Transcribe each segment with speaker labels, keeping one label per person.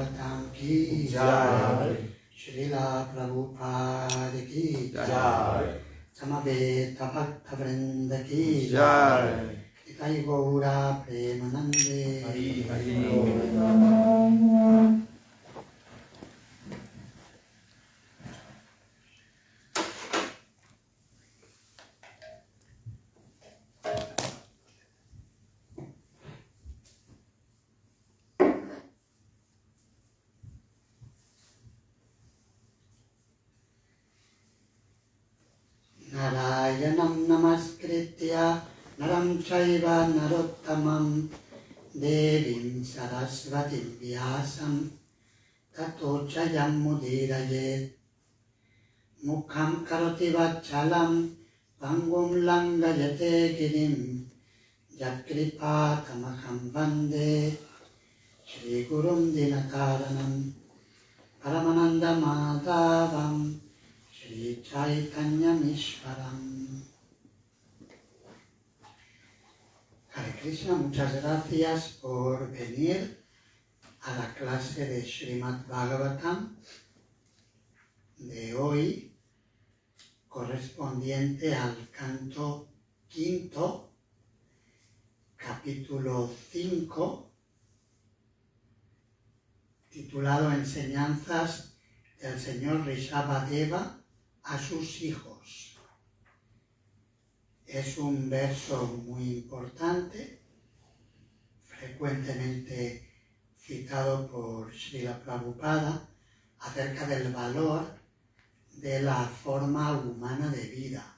Speaker 1: Bhagavatam ki
Speaker 2: Jai.
Speaker 1: Srila Prabhupada ki
Speaker 2: Jai.
Speaker 1: Samaveta Bhakta Vrinda ki
Speaker 2: Jai.
Speaker 1: Nitai Gaura Premanande.
Speaker 2: Hari Hari.
Speaker 1: Narayanam namaskritya naram chaiva narottamam devim sarasvatim vyasam tato chayam mudirayet mukham karoti vachalam pangum langayate girim yatkripa tamaham vande Shri Gurum Dinakaranam Paramananda Madhavam Shri Chaitanya Mishwaram. Hare Krishna, muchas gracias por venir a la clase de Srimad Bhagavatam de hoy, correspondiente al canto quinto, capítulo 5, titulado Enseñanzas del Señor Rishabhadeva a sus hijos. Es un verso muy importante, frecuentemente citado por Srila Prabhupada, acerca del valor de la forma humana de vida.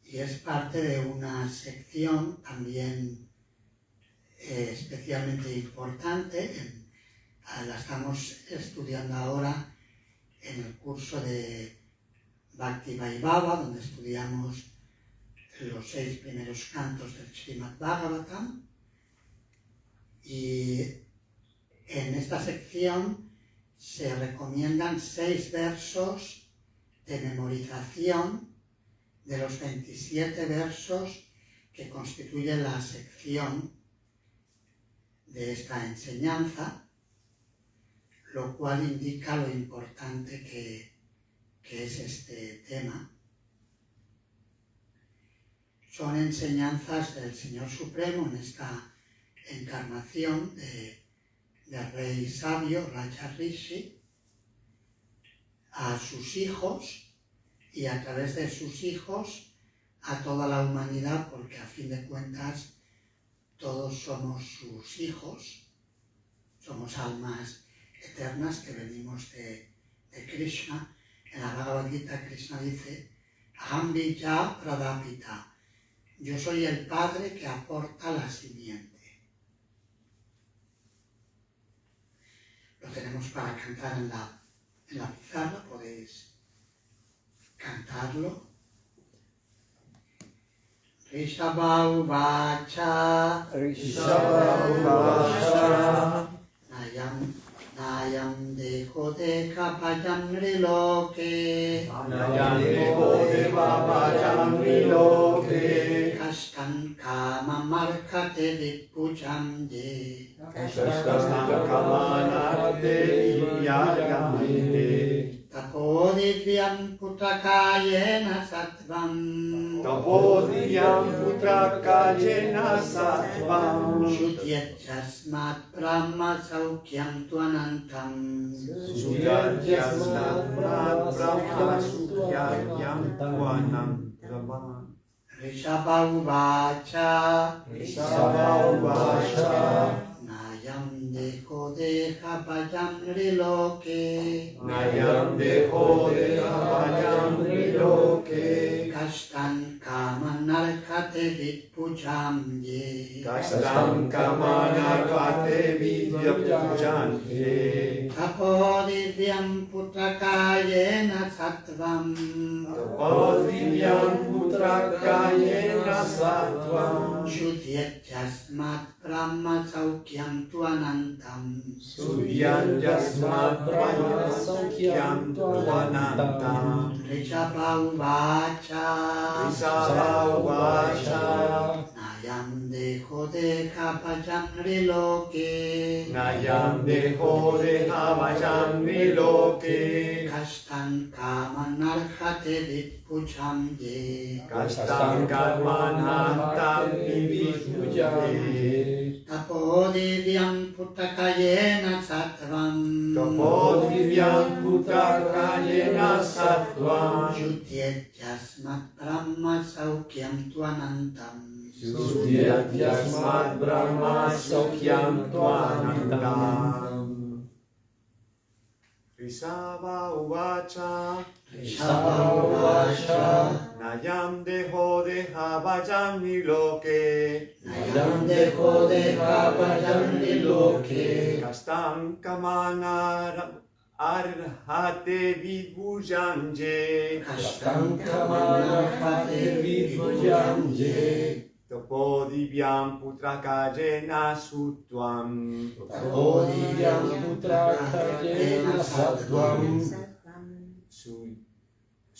Speaker 1: Y es parte de una sección también especialmente importante, la estamos estudiando ahora en el curso de Bhakti Vaibhava, donde estudiamos los 6 primeros cantos del Srimad Bhagavatam, y en esta sección se recomiendan 6 versos de memorización de los 27 versos que constituyen la sección de esta enseñanza, lo cual indica lo importante que es este tema. Son enseñanzas del Señor Supremo en esta encarnación del Rey Sabio, Raja Rishi, a sus hijos y a través de sus hijos a toda la humanidad, porque a fin de cuentas todos somos sus hijos, somos almas eternas que venimos de Krishna. En la Bhagavad Gita Krishna dice, Aham Bija Pradapita, yo soy el padre que aporta la simiente. Lo tenemos para cantar en la pizarra, podéis cantarlo. Rishabha Uvacha Nayam Dekho Dekha Bhajan Riloke Kashtan Kama Markate Vipujam De Tapodivyam Putrakayena Sattvam Shudyachasmat Brahma Saukyam Tvanantam Rishabha Uvacha Nayam Dekho Dekha Bhajan Riloke Kashtan Kama Narkate Vipujam Ye Tapodivyam Putrakayena Sattvam Shudyachasmat Brahma Saukyam Tvanantam Rishabha Uvacha Nayam dejo de japayam riloke.
Speaker 2: Nayam dejo de Havayam Viloke.
Speaker 1: Kastan kamanarhate vitpucham ye.
Speaker 2: Kastam Karmanantam Vivijujam.
Speaker 1: Tapodivyam putakayena sattvam.
Speaker 2: Topodivyam Putakayena Sattvam.
Speaker 1: Yutyejasmat brahma saukyam tvanantam.
Speaker 2: Sudhyatyasmat Brahma Saukyam Tvanandam. Rishabha Uvacha. Nayam deho de Havayam Viloke.
Speaker 1: Nayam dejo de japayam riloke.
Speaker 2: Kastam Kamanar Arhate Vidbhujanje.
Speaker 1: Kastam kamanarhate vidbhujam ye.
Speaker 2: Topodivyam Putrakayena Sutvam.
Speaker 1: Tapodivyam putakayena sattvam.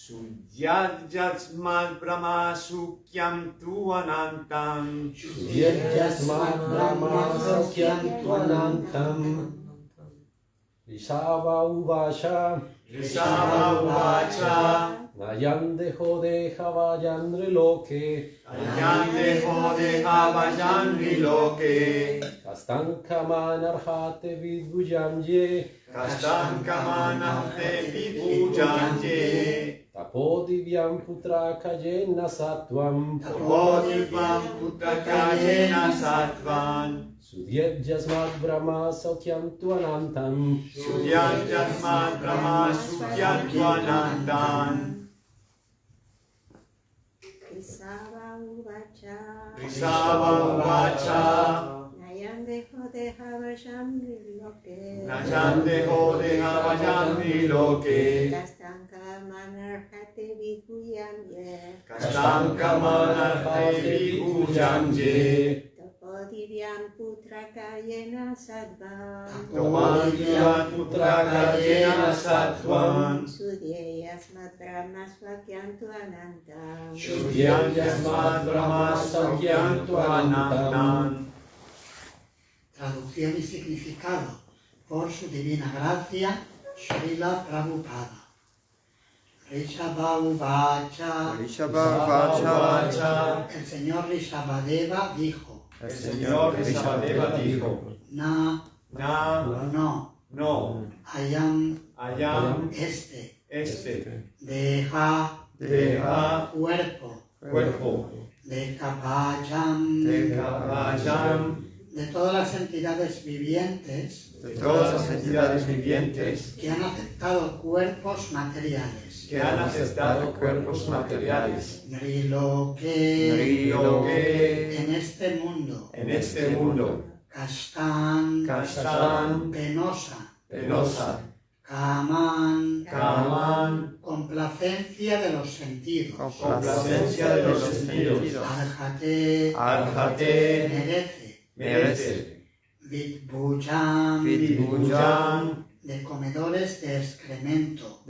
Speaker 2: Sudhyajasmat Brahma Sukyam Tuanantam.
Speaker 1: Yutyejasmat brahma saukyam tvanantam.
Speaker 3: Rishabha Uvacha.
Speaker 2: Rishabha Uvacha.
Speaker 3: Nayam dejo de Havayam Viloke.
Speaker 2: Nayam deho de Havayam Viloke.
Speaker 3: Kastam kamanarhate vidbhujam ye.
Speaker 2: Kastam Kamanate Vidbhujanje.
Speaker 3: Tapodivyam putrakayena sattvam.
Speaker 2: Topodivyam Putrakayena Sattvam.
Speaker 3: Sudhyajasmat Brahma Saukyam Tvanantam.
Speaker 2: Sudhyajasmat Brahma Sukyam Tvanantam.
Speaker 4: Rishabha Uvacha.
Speaker 2: Rishabha Uvacha.
Speaker 4: Nayam dejo de Havayam Viloke.
Speaker 2: Nayam deho de Havayam Viloke.
Speaker 4: Kastam kamanarhate vidbhujam ye.
Speaker 2: Kastam Kamanarhate Vidbhujanje.
Speaker 4: Topodivyam putrakayena sattvam.
Speaker 2: Topodivyam Putrakayena Sattvam.
Speaker 4: Sudhyayasmat brahma swakyam tvanantam.
Speaker 2: Sudhyajasmat Brahma Saukyam Tvanantam.
Speaker 1: Traducción y significado por su divina gracia, Srila Prabhupada. Rishabha Uvacha. El señor Rishabhadeva dijo,
Speaker 2: El Señor Rishabhadeva dijo:
Speaker 1: Na, no,
Speaker 2: no,
Speaker 1: ayam,
Speaker 2: este,
Speaker 1: deja, cuerpo, deja vayam, de todas las entidades vivientes
Speaker 2: de todas las entidades vivientes
Speaker 1: que han aceptado cuerpos materiales.
Speaker 2: que han aceptado cuerpos materiales,
Speaker 1: Nriloke, en este mundo, Kastan, penosa, Kaman, complacencia de los sentidos, Arhate, merece, Vidbhujam, de comedores de excremento,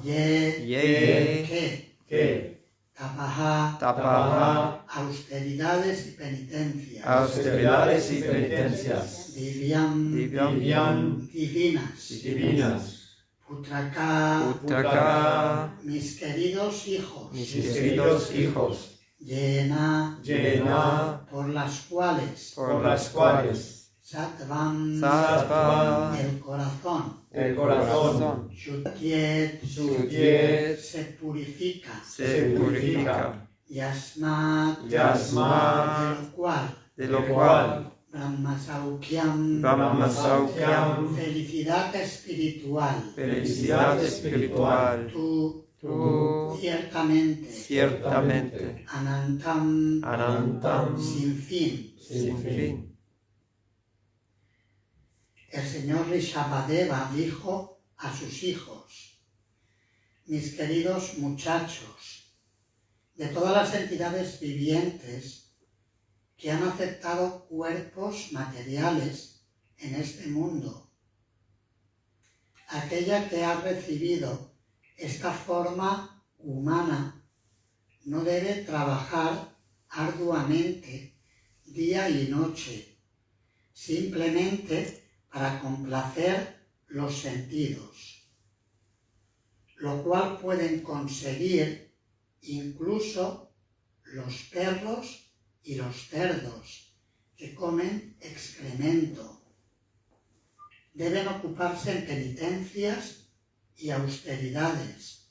Speaker 1: Ye,
Speaker 2: que
Speaker 1: Tapaha, austeridades y penitencias, Divyam, divinas, Putraka, mis queridos hijos, Llena, por las cuales, Sattvam, el corazón, Shutyet, se purifica, Yasmat, de lo cual, Brahma Saukyam, felicidad espiritual, tú, ciertamente, Anantam, sin fin. El señor Rishabhadeva dijo a sus hijos: mis queridos muchachos, de todas las entidades vivientes que han aceptado cuerpos materiales en este mundo, aquella que ha recibido esta forma humana no debe trabajar arduamente día y noche, simplemente para complacer los sentidos, lo cual pueden conseguir incluso los perros y los cerdos que comen excremento. Deben ocuparse en penitencias y austeridades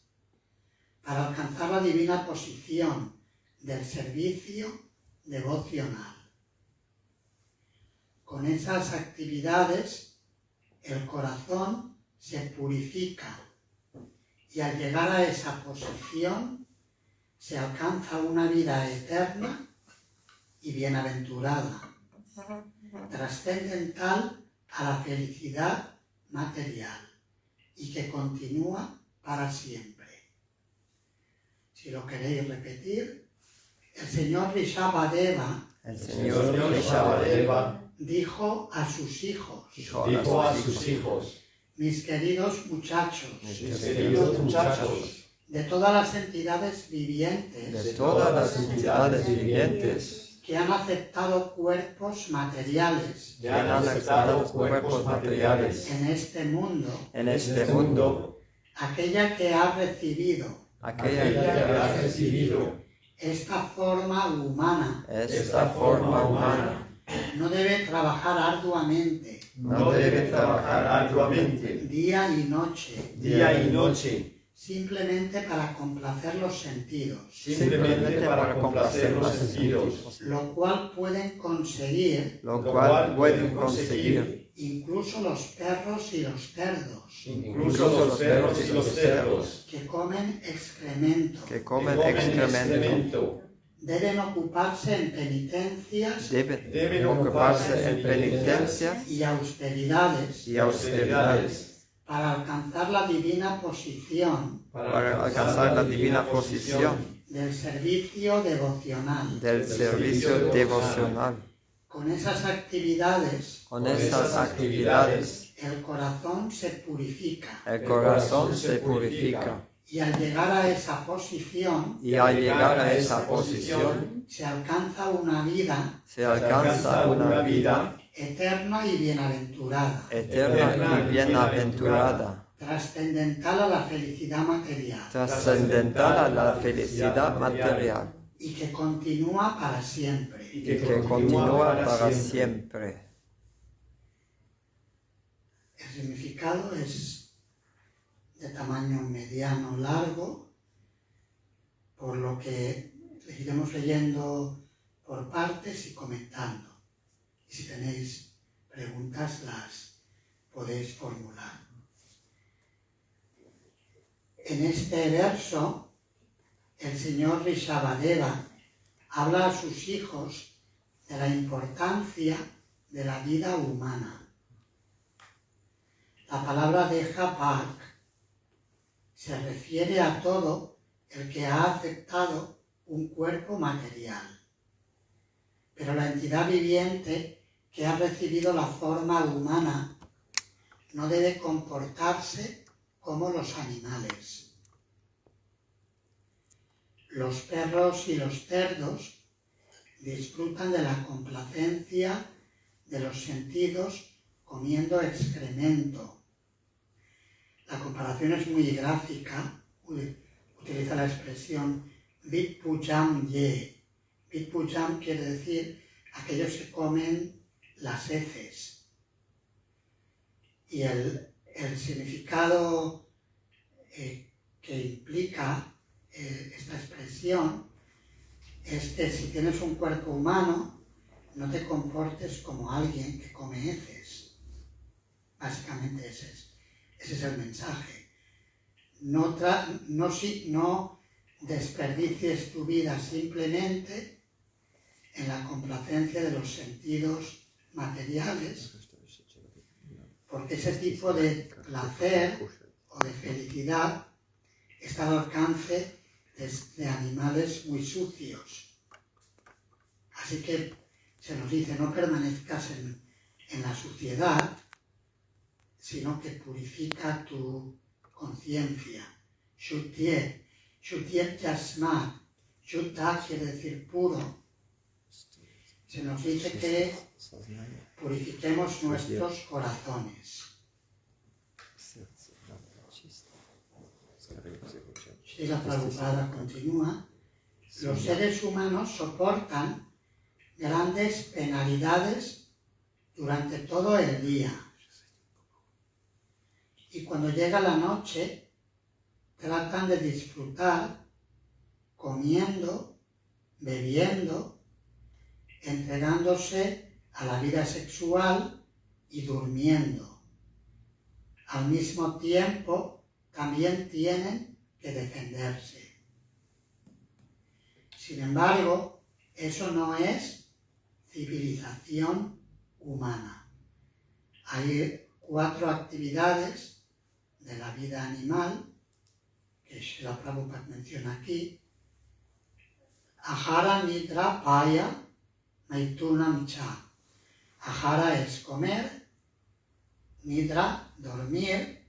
Speaker 1: para alcanzar la divina posición del servicio devocional. Con esas actividades, el corazón se purifica y al llegar a esa posición se alcanza una vida eterna y bienaventurada, trascendental a la felicidad material y que continúa para siempre. Si lo queréis repetir, el señor Rishabhadeva
Speaker 2: El señor Rishabhadeva
Speaker 1: dijo a sus hijos:
Speaker 2: dijo a sus hijos,
Speaker 1: mis queridos muchachos,
Speaker 2: mis queridos muchachos,
Speaker 1: de todas las entidades vivientes
Speaker 2: de todas las entidades vivientes
Speaker 1: que han aceptado cuerpos materiales
Speaker 2: que han aceptado cuerpos materiales
Speaker 1: en este mundo,
Speaker 2: en este mundo,
Speaker 1: aquella que ha recibido
Speaker 2: aquella que ha recibido
Speaker 1: esta forma humana
Speaker 2: esta forma humana
Speaker 1: no debe trabajar arduamente
Speaker 2: no debe trabajar arduamente
Speaker 1: día y noche,
Speaker 2: día y noche,
Speaker 1: simplemente para complacer los sentidos,
Speaker 2: simplemente para complacer los sentidos,
Speaker 1: lo cual pueden conseguir
Speaker 2: lo cual pueden conseguir
Speaker 1: incluso los perros y los cerdos
Speaker 2: incluso los perros y los cerdos
Speaker 1: que comen excremento.
Speaker 2: que comen excremento.
Speaker 1: Deben ocuparse en penitencias
Speaker 2: Deben ocuparse en penitencias
Speaker 1: y austeridades
Speaker 2: y austeridades
Speaker 1: para alcanzar la divina posición
Speaker 2: para alcanzar la divina posición
Speaker 1: del servicio devocional.
Speaker 2: del servicio devocional.
Speaker 1: Con esas actividades,
Speaker 2: Con esas actividades,
Speaker 1: el corazón se purifica
Speaker 2: el corazón se purifica
Speaker 1: y al llegar a esa posición
Speaker 2: y al llegar a esa posición
Speaker 1: se alcanza una vida
Speaker 2: se alcanza una vida
Speaker 1: eterna y bienaventurada,
Speaker 2: eterna y bienaventurada,
Speaker 1: trascendental a la felicidad material
Speaker 2: trascendental a la felicidad material
Speaker 1: y que continúa para siempre.
Speaker 2: y que continúa para siempre.
Speaker 1: El significado es de tamaño mediano largo, por lo que iremos leyendo por partes y comentando. Y si tenéis preguntas las podéis formular. En este verso, el señor Rishabhadeva habla a sus hijos de la importancia de la vida humana. La palabra Deha Bhag se refiere a todo el que ha aceptado un cuerpo material. Pero la entidad viviente que ha recibido la forma humana no debe comportarse como los animales. Los perros y los cerdos disfrutan de la complacencia de los sentidos comiendo excremento. La comparación es muy gráfica, utiliza la expresión Vidpujam ye. Vidpujam quiere decir aquellos que comen las heces. Y el significado que implica esta expresión es que si tienes un cuerpo humano, no te comportes como alguien que come heces. Básicamente ese es el mensaje. No desperdicies tu vida simplemente en la complacencia de los sentidos materiales, porque ese tipo de placer o de felicidad está al alcance de animales muy sucios. Así que se nos dice, no permanezcas en la suciedad, sino que purifica tu conciencia. Shuddhyet, Shuddhyet Yasmat. Shuddha quiere decir puro, se nos dice que purifiquemos nuestros corazones. Srila Prabhupada continúa: los seres humanos soportan grandes penalidades durante todo el día. Y cuando llega la noche, tratan de disfrutar comiendo, bebiendo, entregándose a la vida sexual y durmiendo. Al mismo tiempo, también tienen que defenderse. Sin embargo, eso no es civilización humana. Hay 4 actividades de la vida animal que Srila Prabhupada menciona aquí: Ahara, Nidra, Paya, Maitunam Cha. Ahara es comer, Nidra, dormir,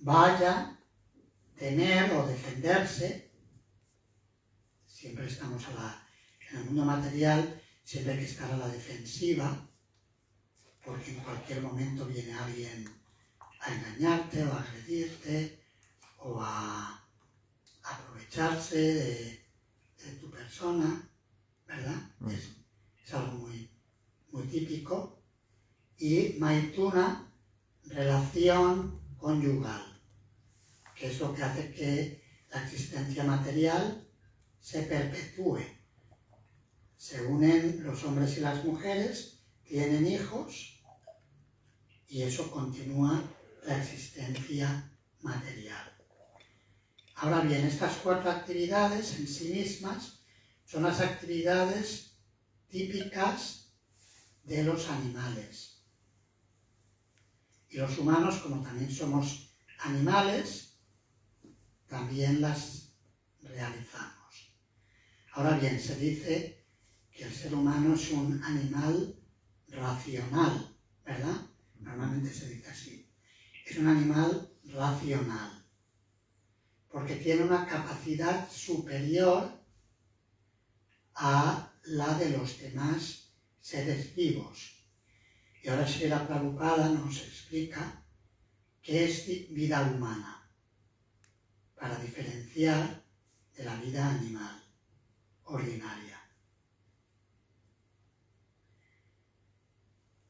Speaker 1: Vaya, temer o defenderse. Siempre estamos en el mundo material, siempre hay que estar a la defensiva, porque en cualquier momento viene alguien a engañarte o a agredirte o a aprovecharse de tu persona, ¿verdad? Es algo muy, muy típico. Y Maituna, relación conyugal, que es lo que hace que la existencia material se perpetúe. Se unen los hombres y las mujeres, tienen hijos y eso continúa la existencia material. Ahora bien, estas 4 actividades en sí mismas son las actividades típicas de los animales. Y los humanos, como también somos animales, también las realizamos. Ahora bien, se dice que el ser humano es un animal racional, ¿verdad? Normalmente se dice así. Es un animal racional, porque tiene una capacidad superior a la de los demás seres vivos. Y ahora Srila Prabhupada nos explica qué es vida humana, para diferenciar de la vida animal ordinaria.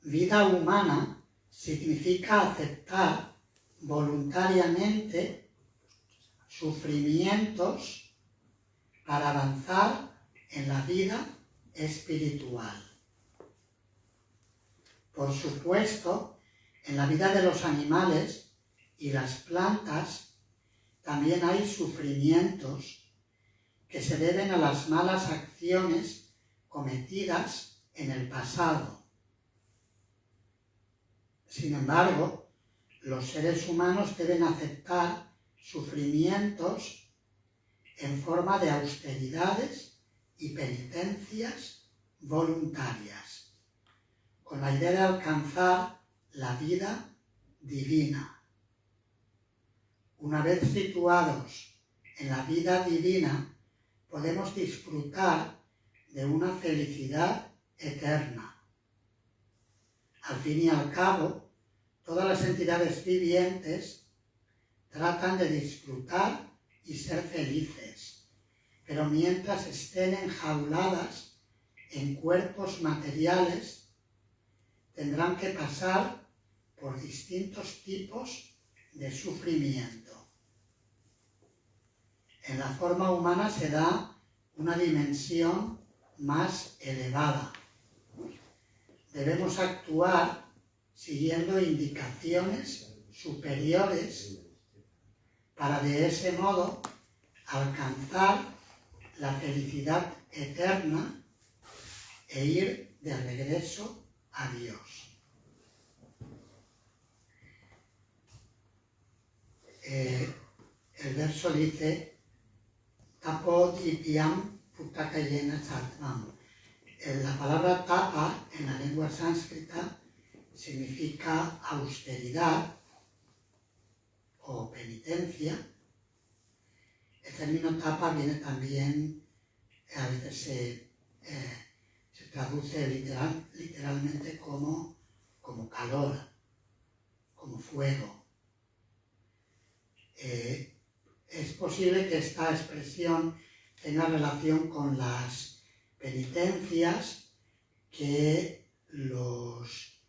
Speaker 1: Vida humana significa aceptar voluntariamente sufrimientos para avanzar en la vida espiritual. Por supuesto, en la vida de los animales y las plantas también hay sufrimientos que se deben a las malas acciones cometidas en el pasado. Sin embargo, los seres humanos deben aceptar sufrimientos en forma de austeridades y penitencias voluntarias, con la idea de alcanzar la vida divina. Una vez situados en la vida divina, podemos disfrutar de una felicidad eterna. Al fin y al cabo, todas las entidades vivientes tratan de disfrutar y ser felices, pero mientras estén enjauladas en cuerpos materiales, tendrán que pasar por distintos tipos de sufrimiento. En la forma humana se da una dimensión más elevada. Debemos actuar siguiendo indicaciones superiores para de ese modo alcanzar la felicidad eterna e ir de regreso a Dios. El verso dice: Tapo divyam putakayena sattvam. La palabra tapa en la lengua sánscrita significa austeridad o penitencia. El término tapa viene también, a veces se traduce literalmente como calor, como fuego. Es posible que esta expresión tenga relación con las penitencias que los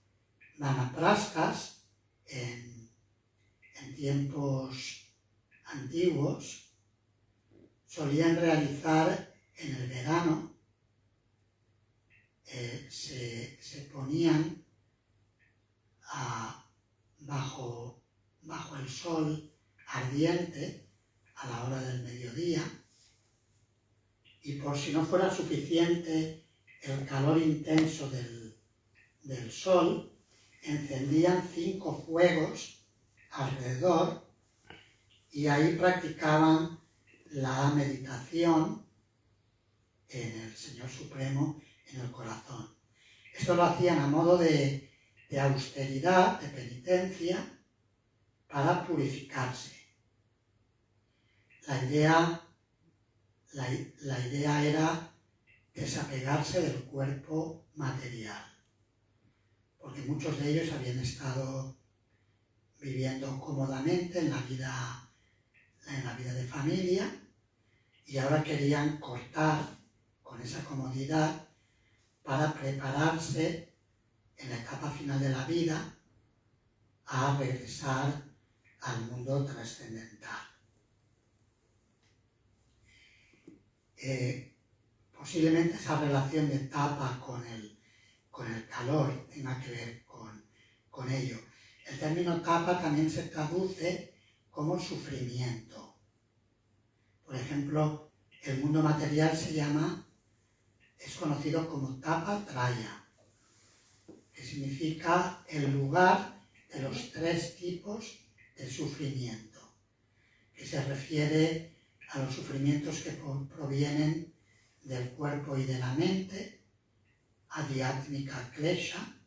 Speaker 1: vanaprastas en tiempos antiguos solían realizar en el verano. Se ponían bajo el sol ardiente a la hora del mediodía, y por si no fuera suficiente el calor intenso del sol, encendían 5 fuegos alrededor y ahí practicaban la meditación en el Señor Supremo en el corazón. Esto lo hacían a modo de austeridad, de penitencia, para purificarse. La idea era desapegarse del cuerpo material, porque muchos de ellos habían estado viviendo cómodamente en la vida de familia y ahora querían cortar con esa comodidad para prepararse en la etapa final de la vida a regresar al mundo trascendental. Posiblemente esa relación de etapa con el calor tenga que ver con ello. El término tapa también se traduce como sufrimiento. Por ejemplo, el mundo material es conocido como tapa traya, que significa el lugar de los 3 tipos de sufrimiento, que se refiere a los sufrimientos que provienen del cuerpo y de la mente, adhyatmika klesha,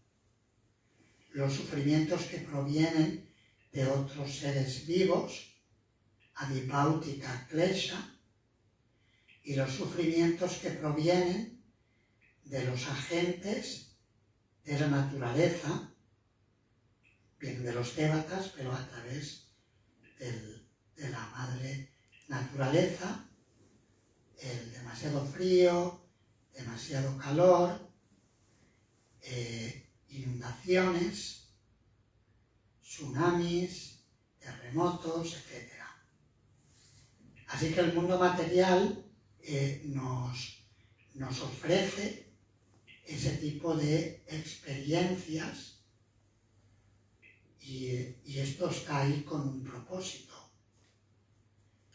Speaker 1: los sufrimientos que provienen de otros seres vivos, adipáutica klesha, y los sufrimientos que provienen de los agentes de la naturaleza, bien de los devatas, pero a través de la madre naturaleza, el demasiado frío, demasiado calor, inundaciones, tsunamis, terremotos, etc. Así que el mundo material nos ofrece ese tipo de experiencias y esto está ahí con un propósito.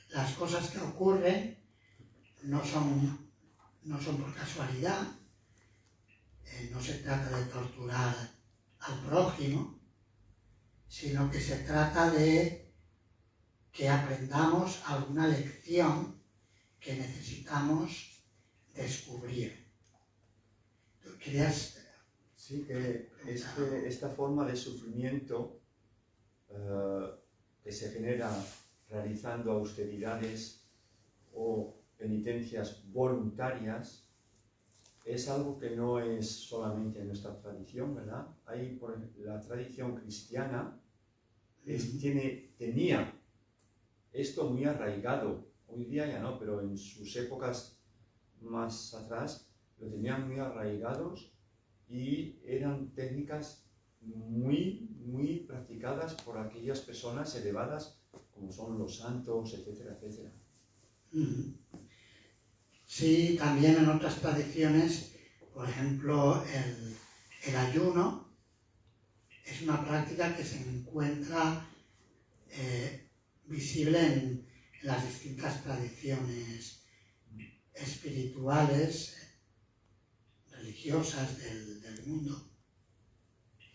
Speaker 1: Las cosas que ocurren no son por casualidad, no se trata de torturar al prójimo, sino que se trata de que aprendamos alguna lección que necesitamos descubrir. ¿Tú querías?
Speaker 2: Sí, que esta forma de sufrimiento que se genera realizando austeridades o penitencias voluntarias es algo que no es solamente en nuestra tradición, ¿verdad? La tradición cristiana tenía esto muy arraigado. Hoy día ya no, pero en sus épocas más atrás lo tenían muy arraigados y eran técnicas muy, muy practicadas por aquellas personas elevadas como son los santos, etcétera, etcétera.
Speaker 1: Sí, también en otras tradiciones, por ejemplo, el ayuno es una práctica que se encuentra visible en las distintas tradiciones espirituales, religiosas del mundo.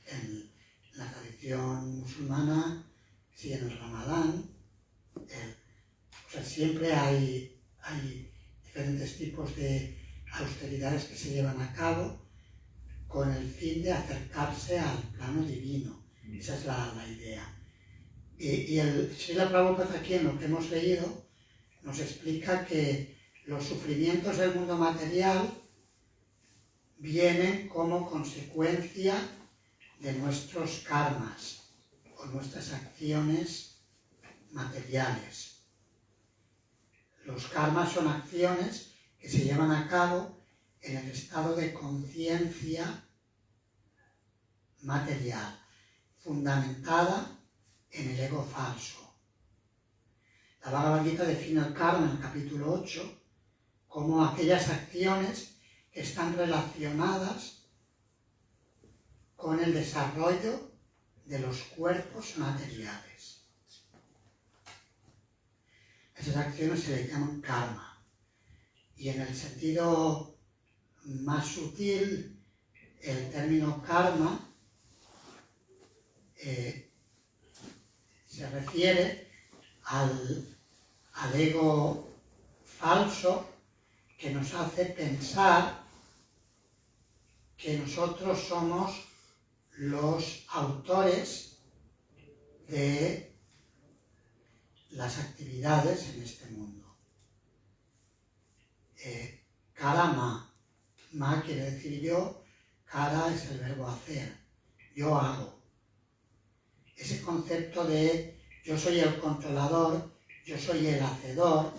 Speaker 1: En la tradición musulmana, sí, en el Ramadán, siempre hay diferentes tipos de austeridades que se llevan a cabo con el fin de acercarse al plano divino. Esa es la idea. Y el Srila Prabhupada aquí, en lo que hemos leído, nos explica que los sufrimientos del mundo material vienen como consecuencia de nuestros karmas o nuestras acciones materiales. Los karmas son acciones que se llevan a cabo en el estado de conciencia material, fundamentada en el ego falso. La Bhagavad Gita define el karma en el capítulo 8 como aquellas acciones que están relacionadas con el desarrollo de los cuerpos materiales. Esas acciones se le llaman karma. Y en el sentido más sutil, el término karma se refiere al ego falso que nos hace pensar que nosotros somos los autores de las actividades en este mundo. Karma, ma quiere decir yo, kara es el verbo hacer, yo hago. Ese concepto de yo soy el controlador, yo soy el hacedor,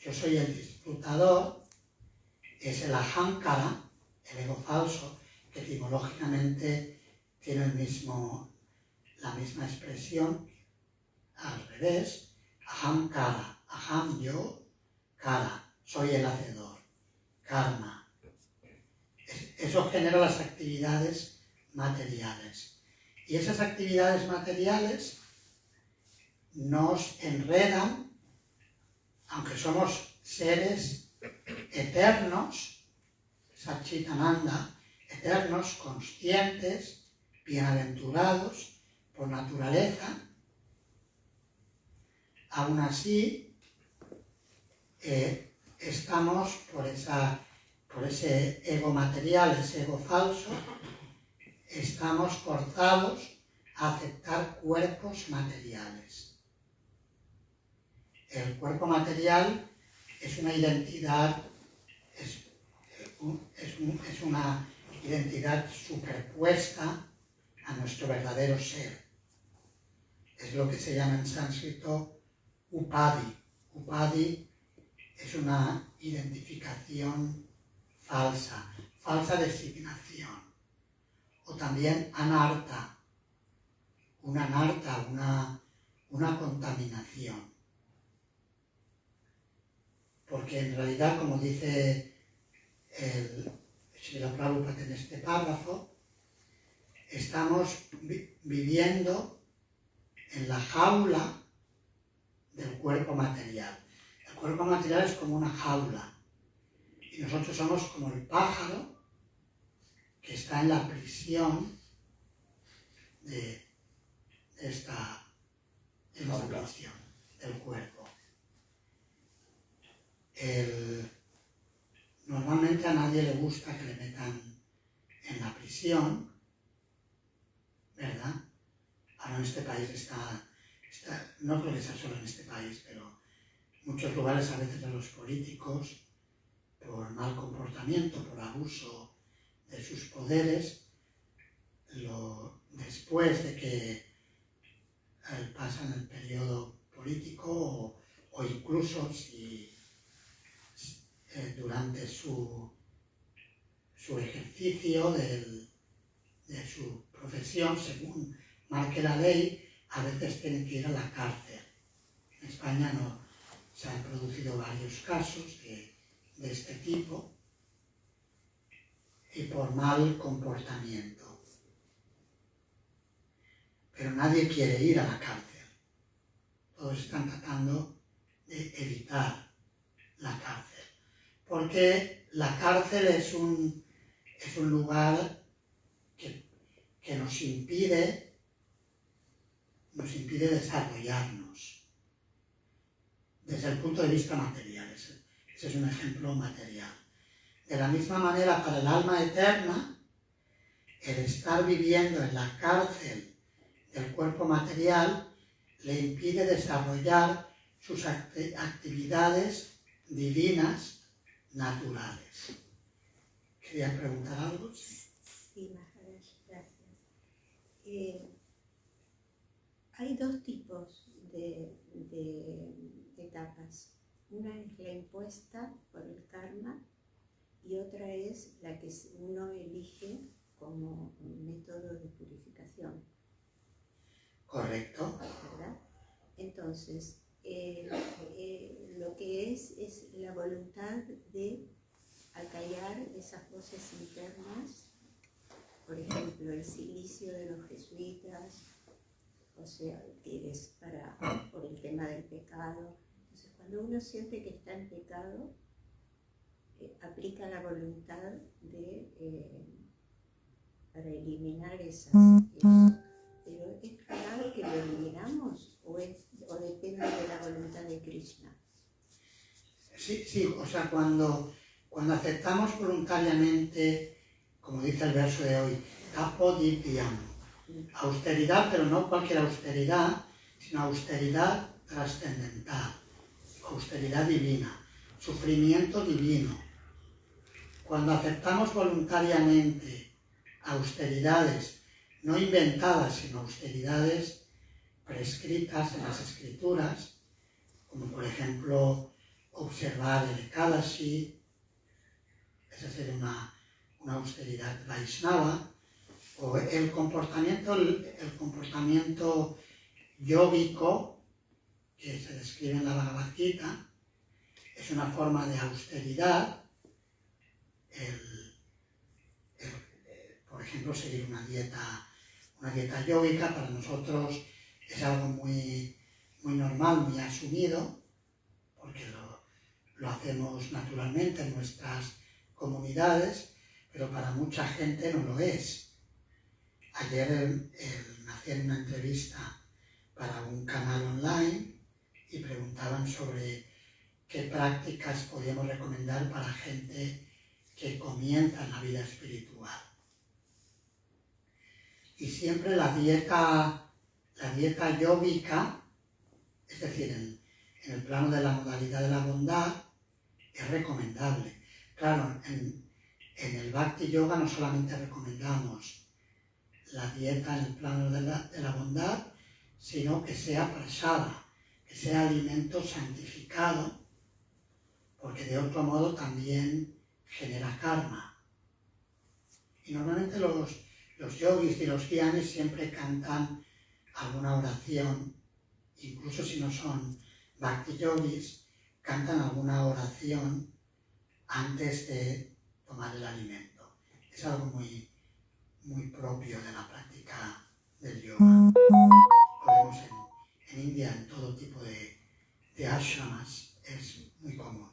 Speaker 1: yo soy el disfrutador, es el ahamkara, el ego falso, que etimológicamente tiene la misma expresión al revés, ahamkara, aham yo, kara, soy el hacedor, karma. Eso genera las actividades materiales. Y esas actividades materiales nos enredan, aunque somos seres eternos, Satchitananda, eternos, conscientes, bienaventurados por naturaleza, aún así estamos por ese ego material, ese ego falso, estamos forzados a aceptar cuerpos materiales. El cuerpo material es una identidad, es una identidad superpuesta a nuestro verdadero ser. Es lo que se llama en sánscrito upadhi. Upadhi es una identificación falsa, falsa designación. O también anarta, una contaminación. Porque en realidad, como dice el Srila Prabhupada en este párrafo, estamos viviendo en la jaula del cuerpo material. El cuerpo material es como una jaula y nosotros somos como el pájaro que está en la prisión de esta prisión del cuerpo. Normalmente a nadie le gusta que le metan en la prisión, ¿verdad? Ahora en este país está, no creo que sea solo en este país, pero en muchos lugares a veces de los políticos, por mal comportamiento, por abuso de sus poderes, después de que pasan el periodo político o incluso si durante su ejercicio de su profesión, según marque la ley, a veces tienen que ir a la cárcel. En España se han producido varios casos de este tipo y por mal comportamiento. Pero nadie quiere ir a la cárcel. Todos están tratando de evitar la cárcel. Porque la cárcel es un lugar que nos impide desarrollarnos desde el punto de vista material. Ese es un ejemplo material. De la misma manera, para el alma eterna, el estar viviendo en la cárcel del cuerpo material le impide desarrollar sus actividades divinas naturales, ¿Querías preguntar algo?
Speaker 4: Sí, Maharaj, gracias. Hay dos tipos de etapas. Una es la impuesta por el karma y otra es la que uno elige como un método de purificación.
Speaker 1: Correcto.
Speaker 4: ¿Verdad? Entonces, lo que es la voluntad de acallar esas voces internas, por ejemplo, el silicio de los jesuitas, o sea, que es por el tema del pecado. Entonces, cuando uno siente que está en pecado, aplica la voluntad para eliminar eso. Pero ¿es real que lo eliminamos o depende de la voluntad de Krishna?
Speaker 1: Sí, o sea, cuando aceptamos voluntariamente, como dice el verso de hoy, tapodipyam, austeridad, pero no cualquier austeridad, sino austeridad trascendental, austeridad divina, sufrimiento divino. Cuando aceptamos voluntariamente austeridades no inventadas, sino austeridades prescritas en las escrituras, como por ejemplo observar el Ekadashi, esa sería una austeridad Vaishnava, o el comportamiento yógico que se describe en la Bhagavad Gita, es una forma de austeridad, por ejemplo, seguir una dieta yógica para nosotros es algo muy, muy normal, muy asumido, porque lo hacemos naturalmente en nuestras comunidades, pero para mucha gente no lo es. Ayer me hacían una entrevista para un canal online y preguntaban sobre qué prácticas podíamos recomendar para gente que comienza en la vida espiritual. Y siempre la dieta yógica, es decir, en el plano de la modalidad de la bondad, es recomendable. Claro, en el Bhakti Yoga no solamente recomendamos la dieta en el plano de la bondad, sino que sea prasada, que sea alimento santificado, porque de otro modo también genera karma. Y normalmente los yogis y los gyanis siempre cantan alguna oración, incluso si no son bhakti yogis, cantan alguna oración antes de tomar el alimento. Es algo muy, muy propio de la práctica del yoga. Lo vemos en India, en todo tipo de ashramas, es muy común.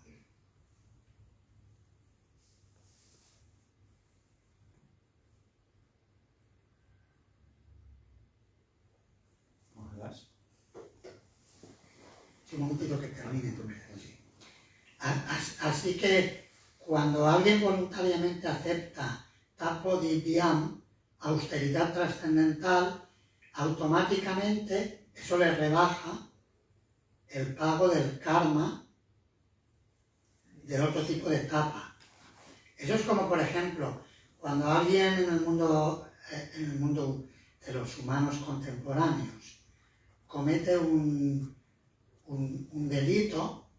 Speaker 1: Un momentito que termine tu mensaje. Así que cuando alguien voluntariamente acepta tapodipyam, austeridad trascendental, automáticamente eso le rebaja el pago del karma del otro tipo de tapa. Eso es como, por ejemplo, cuando alguien en el mundo de los humanos contemporáneos comete un delito,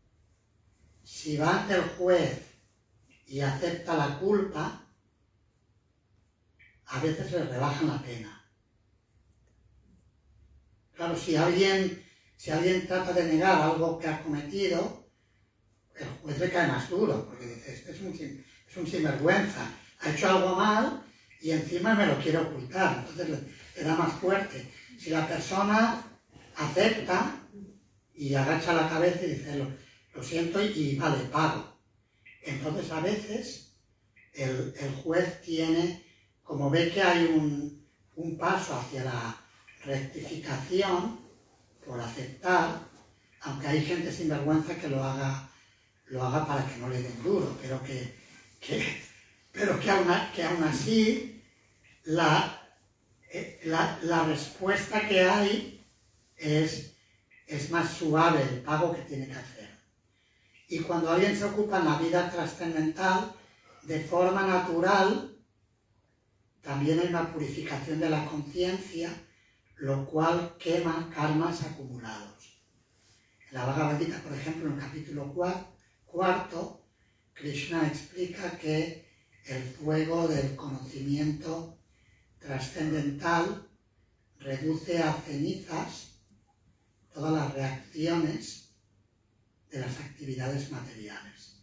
Speaker 1: si va ante el juez y acepta la culpa, a veces le rebajan la pena. Claro, si alguien trata de negar algo que ha cometido, el juez le cae más duro, porque dice, este es un sinvergüenza, ha hecho algo mal y encima me lo quiere ocultar, entonces le da más fuerte. Si la persona acepta y agacha la cabeza y dice, lo siento y vale, pago. Entonces a veces el juez tiene, como ve que hay un paso hacia la rectificación por aceptar, aunque hay gente sin vergüenza que lo haga para que no le den duro, pero que aún así la respuesta que hay es más suave el pago que tiene que hacer. Y cuando alguien se ocupa en la vida trascendental, de forma natural también hay una purificación de la conciencia, lo cual quema karmas acumulados. En la Bhagavad Gita, por ejemplo, en el capítulo 4, Krishna explica que el fuego del conocimiento trascendental reduce a cenizas todas las reacciones de las actividades materiales,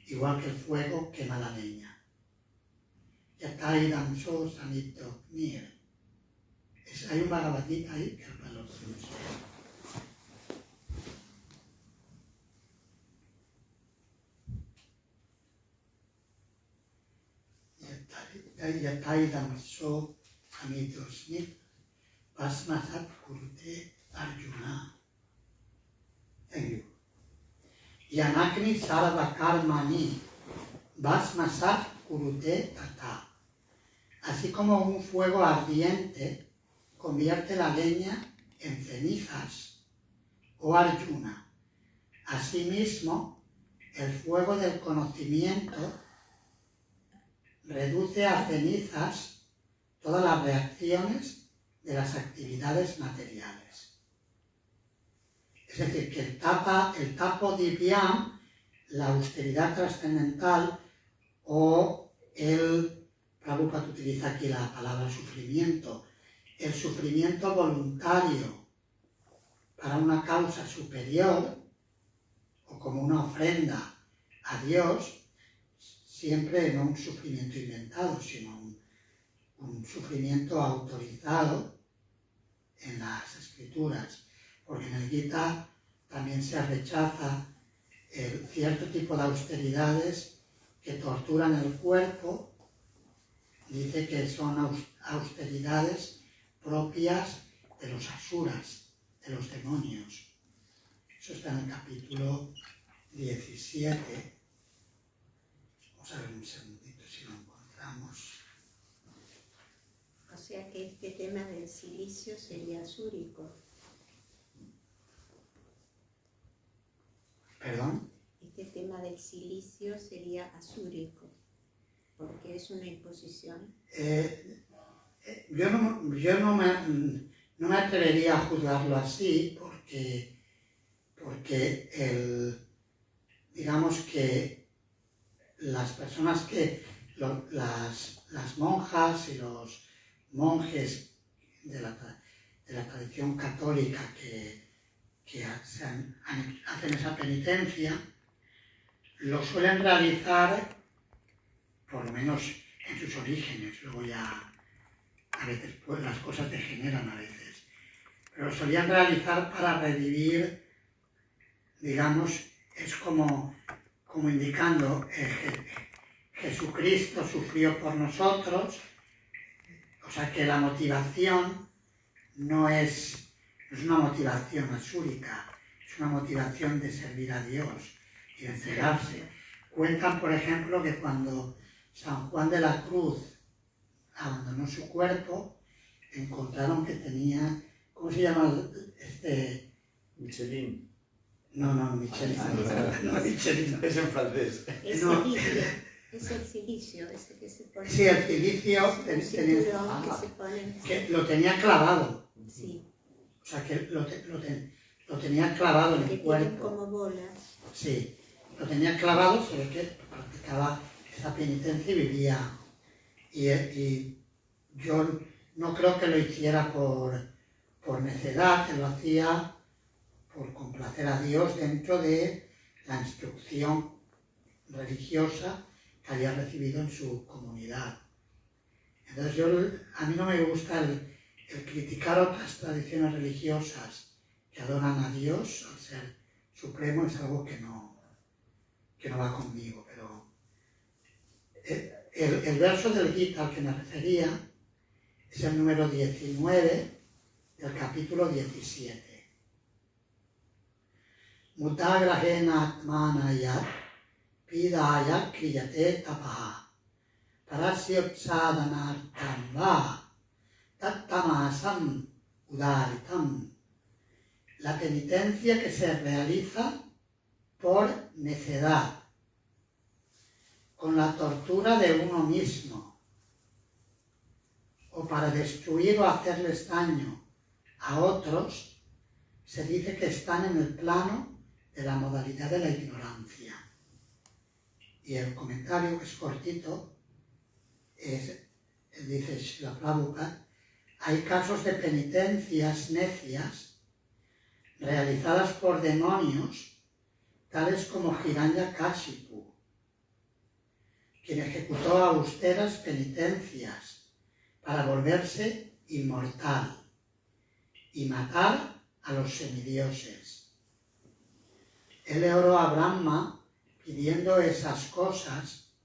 Speaker 1: igual que el fuego quema la leña. Yatai Damso Samito Nir. Hay un Bhagavad Gita ahí que habla lo mismo. Yatai Damso Samito Nir. Pasmasat Kurute Arjuna. Thank you. Yanakni Sarva Karmani Basmasat Kurute Tata. Así como un fuego ardiente convierte la leña en cenizas, o Arjuna. Asimismo, el fuego del conocimiento reduce a cenizas todas las reacciones de las actividades materiales. Es decir, que el tapo divyam, la austeridad trascendental, o Prabhupada utiliza aquí la palabra sufrimiento, el sufrimiento voluntario para una causa superior, o como una ofrenda a Dios, siempre no un sufrimiento inventado, sino un sufrimiento autorizado en las escrituras, porque en el Gita también se rechaza cierto tipo de austeridades que torturan el cuerpo. Dice que son austeridades propias de los asuras, de los demonios. Eso está en el capítulo 17. Vamos a ver un segundito si lo encontramos.
Speaker 4: O sea que este tema del silicio sería asúrico.
Speaker 1: ¿Perdón?
Speaker 4: Este tema del silicio sería asúrico, porque es una imposición.
Speaker 1: Yo no me atrevería a juzgarlo así, porque digamos que las personas las monjas y los monjes de la tradición católica que hacen esa penitencia, lo suelen realizar, por lo menos en sus orígenes. Luego ya a veces pues, las cosas degeneran a veces, pero lo solían realizar para revivir, digamos, es como indicando Jesucristo sufrió por nosotros, o sea que la motivación no es una motivación asúrica, es una motivación de servir a Dios y de entregarse. Cuentan, por ejemplo, que cuando San Juan de la Cruz abandonó su cuerpo, encontraron que tenía, ¿cómo se llama
Speaker 2: Michelin.
Speaker 1: No, Michelin. No, Michelin.
Speaker 2: Es en francés.
Speaker 4: Es el silicio, ese que se pone.
Speaker 1: Sí, el silicio
Speaker 4: que se pone.
Speaker 1: Que lo tenía clavado.
Speaker 4: Sí.
Speaker 1: O sea, que lo tenía clavado en el cuerpo.
Speaker 4: Como bolas.
Speaker 1: Sí, lo tenía clavado, se ve que practicaba esa penitencia y vivía. Y yo no creo que lo hiciera por necedad, que lo hacía por complacer a Dios dentro de la instrucción religiosa que había recibido en su comunidad. Entonces a mí no me gusta el criticar otras tradiciones religiosas que adoran a Dios al ser supremo, es algo que no va conmigo, pero el verso del Gita al que me refería es el número 19 del capítulo 17. Mutagrahena atmana yat pidaya kriyate tapaha parasyapsadanartam va tattamasam udaritam. La penitencia que se realiza por necedad, con la tortura de uno mismo, o para destruir o hacerles daño a otros, se dice que están en el plano de la modalidad de la ignorancia. Y el comentario, que es cortito, dice Srila Prabhupada, hay casos de penitencias necias realizadas por demonios, tales como Hiranyakashipu, quien ejecutó austeras penitencias para volverse inmortal y matar a los semidioses. Él le oró a Brahma pidiendo esas cosas,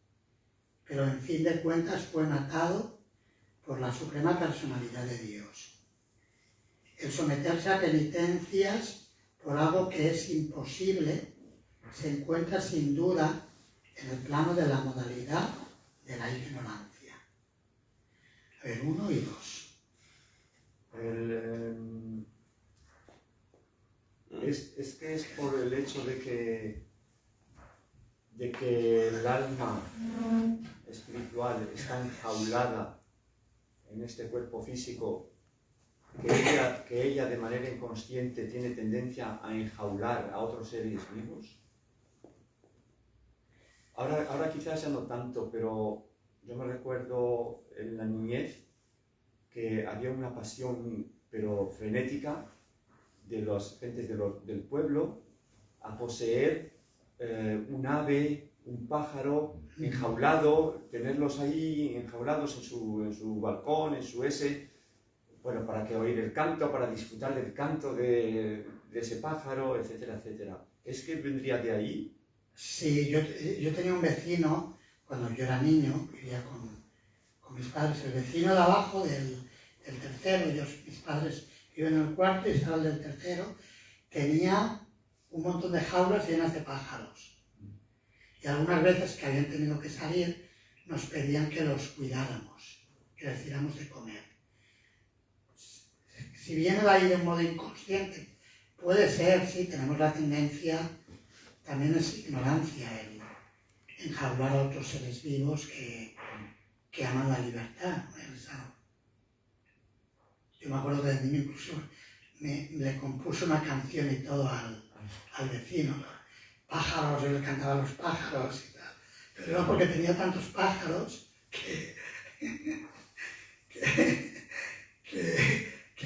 Speaker 1: pero en fin de cuentas fue matado por la Suprema Personalidad de Dios. El someterse a penitencias por algo que es imposible se encuentra sin duda en el plano de la modalidad de la ignorancia. A ver, 1 y 2.
Speaker 2: Es que es por el hecho de que el alma espiritual está enjaulada en este cuerpo físico, que ella de manera inconsciente tiene tendencia a enjaular a otros seres vivos. Ahora quizás ya no tanto, pero yo me recuerdo en la niñez que había una pasión, pero frenética, de las gentes del pueblo a poseer un ave, un pájaro enjaulado, tenerlos ahí enjaulados en su balcón, en su bueno, para que oír el canto, para disfrutar del canto de ese pájaro, etcétera, etcétera. ¿Es que vendría de ahí?
Speaker 1: Sí, yo tenía un vecino, cuando yo era niño, vivía con mis padres, el vecino de abajo del tercero, mis padres viven en el cuarto y estaba el del tercero, tenía un montón de jaulas llenas de pájaros. Y algunas veces que habían tenido que salir, nos pedían que los cuidáramos, que les diéramos de comer. Si viene de ahí de un modo inconsciente, puede ser, sí, tenemos la tendencia, también es ignorancia el enjaular a otros seres vivos que aman la libertad. Yo me acuerdo que de niño incluso le compuso una canción y todo al vecino. Pájaros, yo le cantaba a los pájaros y tal. Pero era porque tenía tantos pájaros que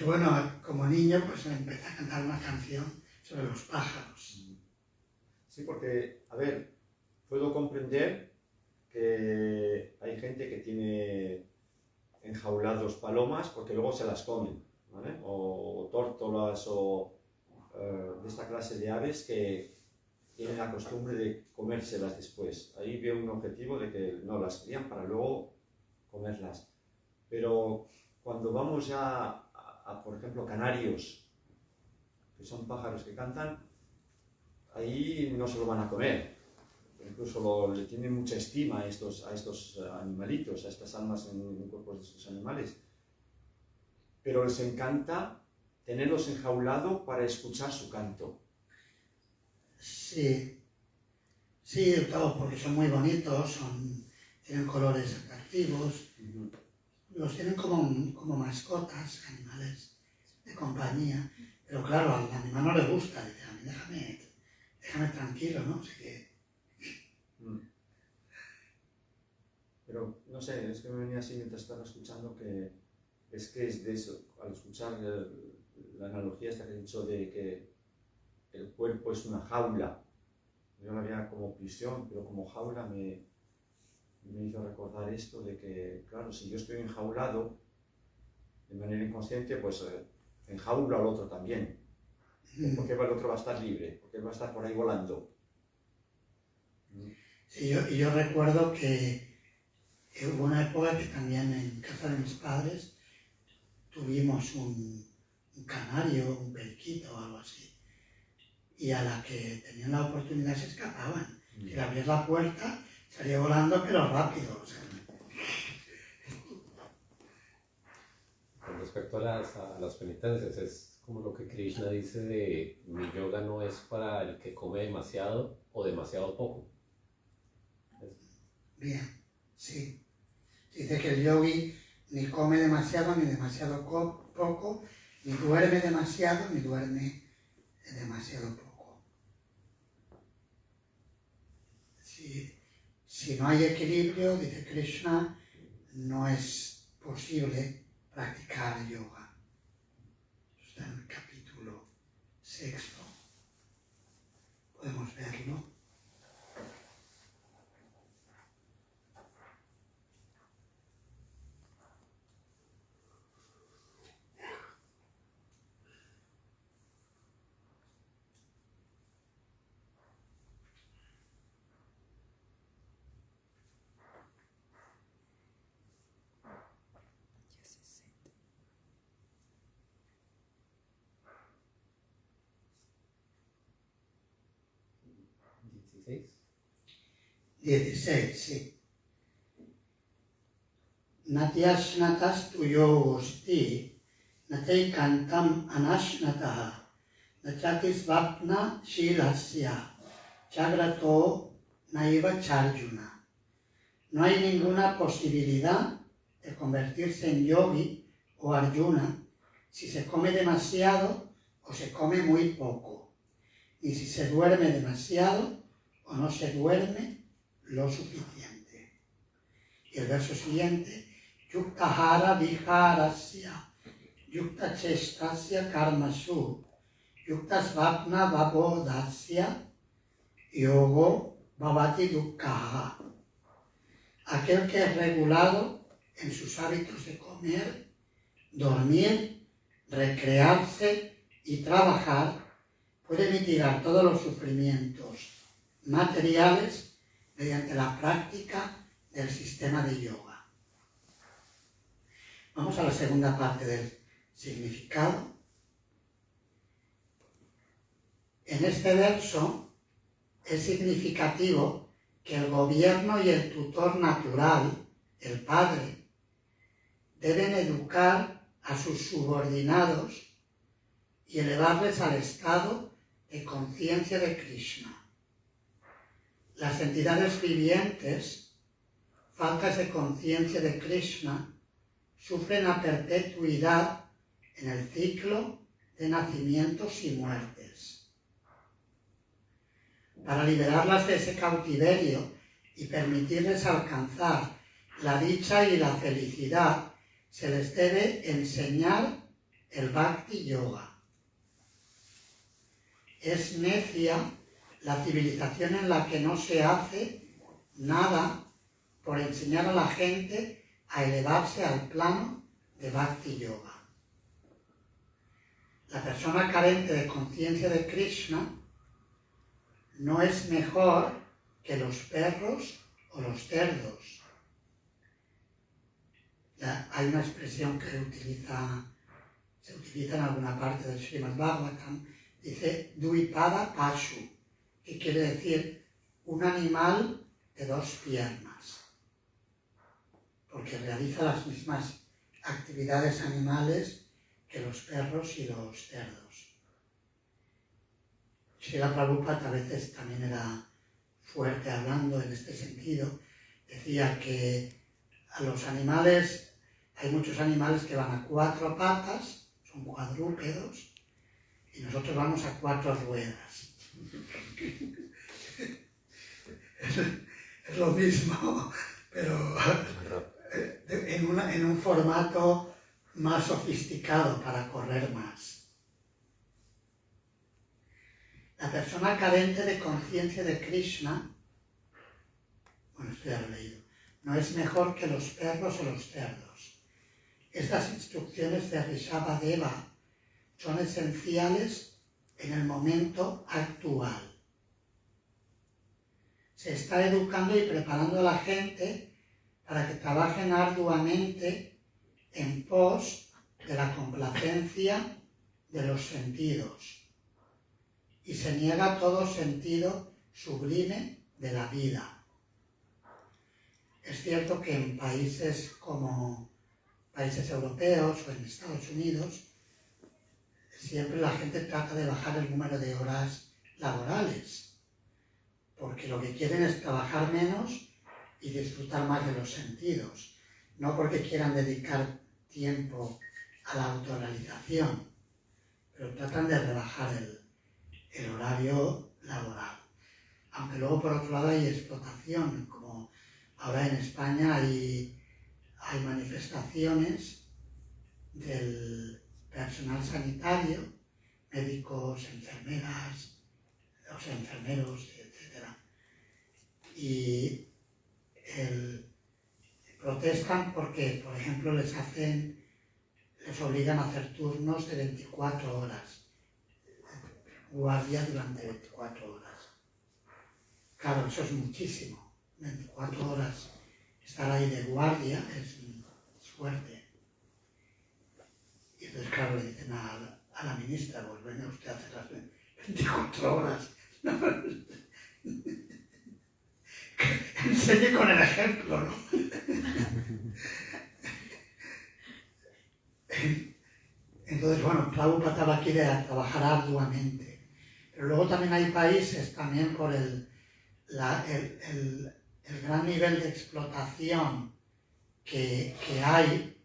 Speaker 1: bueno, como niño pues empecé a cantar una canción sobre los pájaros.
Speaker 2: Sí, porque, a ver, puedo comprender que hay gente que tiene enjaulados palomas porque luego se las comen, ¿vale? O tórtolas o de esta clase de aves que tienen la costumbre de comérselas después. Ahí veo un objetivo de que no las crían para luego comerlas. Pero cuando vamos ya a, por ejemplo, canarios, que son pájaros que cantan, ahí no se lo van a comer. Incluso le tienen mucha estima a estos animalitos, a estas almas en cuerpos de estos animales. Pero les encanta tenerlos enjaulados para escuchar su canto.
Speaker 1: Sí, todo, porque son muy bonitos, tienen colores atractivos, los tienen como mascotas, animales de compañía. Pero claro, al animal no le gusta, dice, a mí déjame tranquilo, ¿no? Así que...
Speaker 2: Pero, no sé, es que me venía así mientras estaba escuchando que es de eso, al escuchar la analogía esta que he dicho de que el cuerpo es una jaula. Yo la veía como prisión, pero como jaula me hizo recordar esto de que, claro, si yo estoy enjaulado de manera inconsciente, pues enjaulo al otro también. Porque el otro va a estar libre, porque él va a estar por ahí volando.
Speaker 1: Sí, yo recuerdo que hubo una época que también en casa de mis padres tuvimos un canario, un periquito o algo así. Y a la que tenían la oportunidad se escapaban. Si le abrías la puerta, salía volando, pero rápido. O sea.
Speaker 3: Con respecto a las penitencias, es como lo que Krishna dice de mi yoga no es para el que come demasiado o demasiado poco.
Speaker 1: Bien, sí. Dice que el yogi ni come demasiado ni demasiado poco, ni duerme demasiado ni duerme demasiado poco. Si no hay equilibrio, dice Krishna, no es posible practicar yoga. Está en el capítulo 6. Podemos verlo.
Speaker 3: ¿16?
Speaker 1: 16, sí. Natyashnatas tu yogosti, natei kantam anashnataha, nachatis vapna shilasya, chagrato naiva charjuna. No hay ninguna posibilidad de convertirse en yogi o arjuna si se come demasiado o se come muy poco, ni si se duerme demasiado o no se duerme lo suficiente. Y el verso siguiente, yuktahara viharasya, yukta chestasya karmasu, yuktas vapna vabodasya, yogo bhavati dukkha. Aquel que es regulado en sus hábitos de comer, dormir, recrearse y trabajar, puede mitigar todos los sufrimientos materiales mediante la práctica del sistema de yoga. Vamos a la segunda parte del significado. En este verso es significativo que el gobierno y el tutor natural, el padre, deben educar a sus subordinados y elevarles al estado de conciencia de Krishna. Las entidades vivientes, faltas de conciencia de Krishna, sufren a perpetuidad en el ciclo de nacimientos y muertes. Para liberarlas de ese cautiverio y permitirles alcanzar la dicha y la felicidad, se les debe enseñar el Bhakti Yoga. Es necia la civilización en la que no se hace nada por enseñar a la gente a elevarse al plano de Bhakti Yoga. La persona carente de conciencia de Krishna no es mejor que los perros o los cerdos. Hay una expresión que se utiliza en alguna parte del Srimad Bhagavatam, dice Dvipada Pashu, que quiere decir un animal de 2 piernas, porque realiza las mismas actividades animales que los perros y los cerdos. Srila Prabhupada a veces también era fuerte hablando en este sentido. Decía que a los animales, hay muchos animales que van a 4 patas, son cuadrúpedos, y nosotros vamos a 4 ruedas. Es lo mismo, pero en un formato más sofisticado para correr más. La persona carente de conciencia de Krishna, bueno, esto ya lo he leído, no es mejor que los perros o los cerdos. Estas instrucciones de Rishabhadeva son esenciales en el momento actual. Se está educando y preparando a la gente para que trabajen arduamente en pos de la complacencia de los sentidos y se niega todo sentido sublime de la vida. Es cierto que en países como países europeos o en Estados Unidos siempre la gente trata de bajar el número de horas laborales, porque lo que quieren es trabajar menos y disfrutar más de los sentidos, no porque quieran dedicar tiempo a la autorrealización, pero tratan de rebajar el horario laboral. Aunque luego por otro lado hay explotación, como ahora en España hay manifestaciones del personal sanitario, médicos, enfermeras, o sea, enfermeros, etc. Y protestan porque, por ejemplo, les obligan a hacer turnos de 24 horas, guardia durante 24 horas. Claro, eso es muchísimo, 24 horas estar ahí de guardia es fuerte. Y entonces, claro, le dicen a la ministra, pues venga usted a hacer las 24 horas. Enseñe con el ejemplo, ¿no? Entonces, bueno, Prabhupada estaba aquí de trabajar arduamente. Pero luego también hay países, también por el gran nivel de explotación que hay.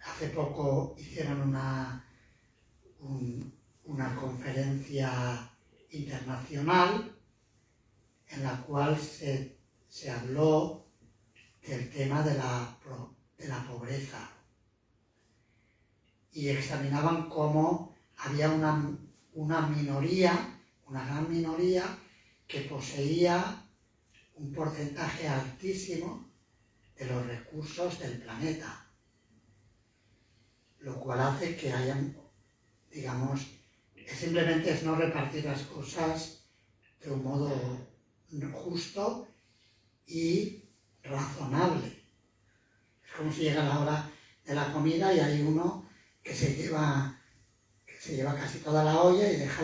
Speaker 1: Hace poco hicieron una conferencia internacional en la cual se habló del tema de la pobreza y examinaban cómo había una minoría, una gran minoría que poseía un porcentaje altísimo de los recursos del planeta, lo cual hace que hayan, digamos, simplemente es no repartir las cosas de un modo justo y razonable. Es como si llega la hora de la comida y hay uno que se lleva casi toda la olla y deja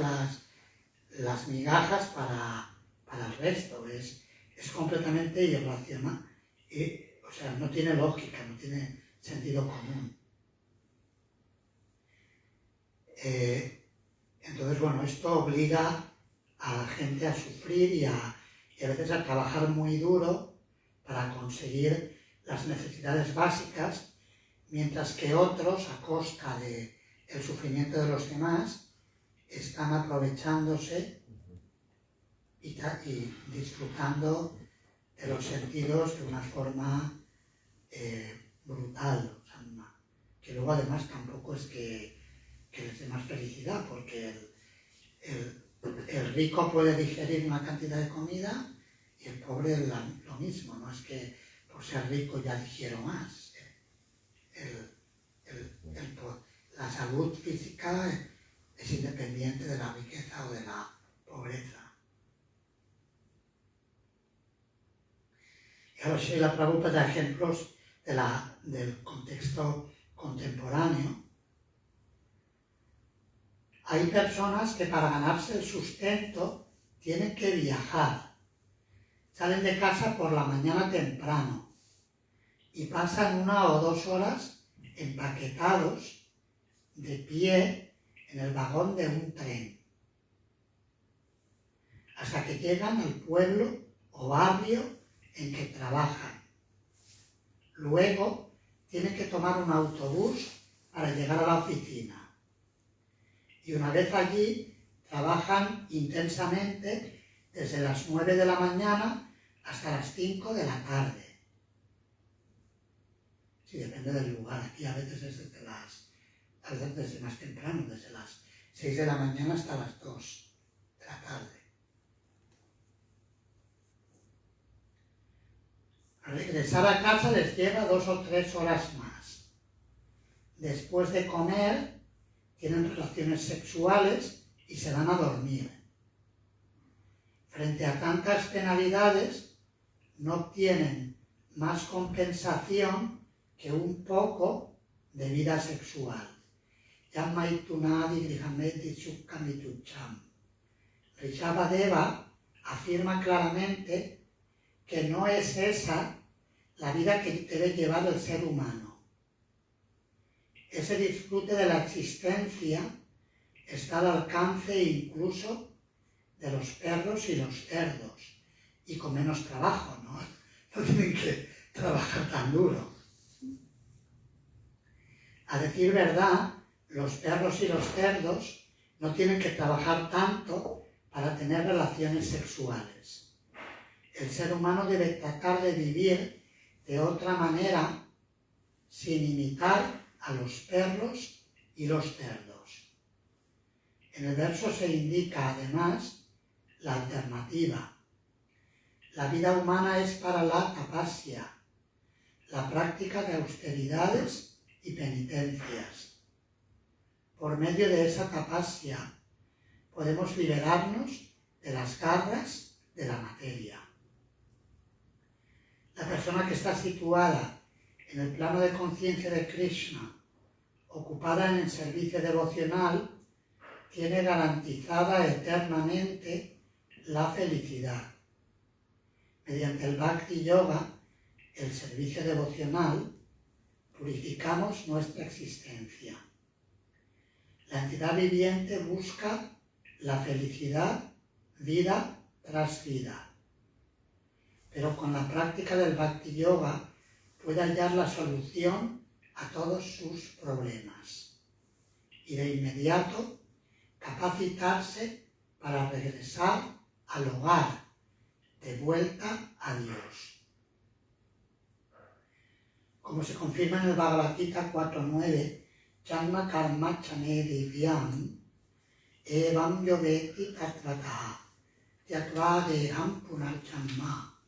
Speaker 1: las migajas para el resto. Es completamente irracional. O sea, no tiene lógica, no tiene sentido común. Entonces, bueno, esto obliga a la gente a sufrir y a veces a trabajar muy duro para conseguir las necesidades básicas, mientras que otros, a costa del sufrimiento de los demás, están aprovechándose y disfrutando de los sentidos de una forma brutal, o sea, que luego además tampoco es que les dé más felicidad, porque el rico puede digerir una cantidad de comida y el pobre lo mismo, no es que por ser rico ya digiero más. La salud física es independiente de la riqueza o de la pobreza. Y ahora Srila Prabhupada da ejemplos del contexto contemporáneo. Hay personas que para ganarse el sustento tienen que viajar. Salen de casa por la mañana temprano y pasan 1 o 2 horas empaquetados de pie en el vagón de un tren, hasta que llegan al pueblo o barrio en que trabajan. Luego tienen que tomar un autobús para llegar a la oficina. Y una vez allí, trabajan intensamente desde las 9 de la mañana hasta las 5 de la tarde. Sí, depende del lugar. Aquí a veces es desde más temprano, desde las 6 de la mañana hasta las 2 de la tarde. Regresar a casa les lleva 2 o 3 horas más. Después de comer, tienen relaciones sexuales y se van a dormir. Frente a tantas penalidades, no obtienen más compensación que un poco de vida sexual. Rishabhadeva afirma claramente que no es esa la vida que debe llevar el ser humano. Ese disfrute de la existencia está al alcance incluso de los perros y los cerdos, y con menos trabajo, ¿no? No tienen que trabajar tan duro. A decir verdad, los perros y los cerdos no tienen que trabajar tanto para tener relaciones sexuales. El ser humano debe tratar de vivir de otra manera sin imitar a los perros y los cerdos. En el verso se indica además la alternativa. La vida humana es para la tapasya, la práctica de austeridades y penitencias. Por medio de esa tapasya podemos liberarnos de las garras de la materia. La persona que está situada en el plano de conciencia de Krishna, ocupada en el servicio devocional, tiene garantizada eternamente la felicidad. Mediante el Bhakti Yoga, el servicio devocional, purificamos nuestra existencia. La entidad viviente busca la felicidad vida tras vida. Pero con la práctica del Bhakti Yoga puede hallar la solución a todos sus problemas y de inmediato capacitarse para regresar al hogar, de vuelta a Dios. Como se confirma en el Bhagavad Gita 4.9, Janma karma chame divyam evam yoveti tatvataha tyakva deham punarjanma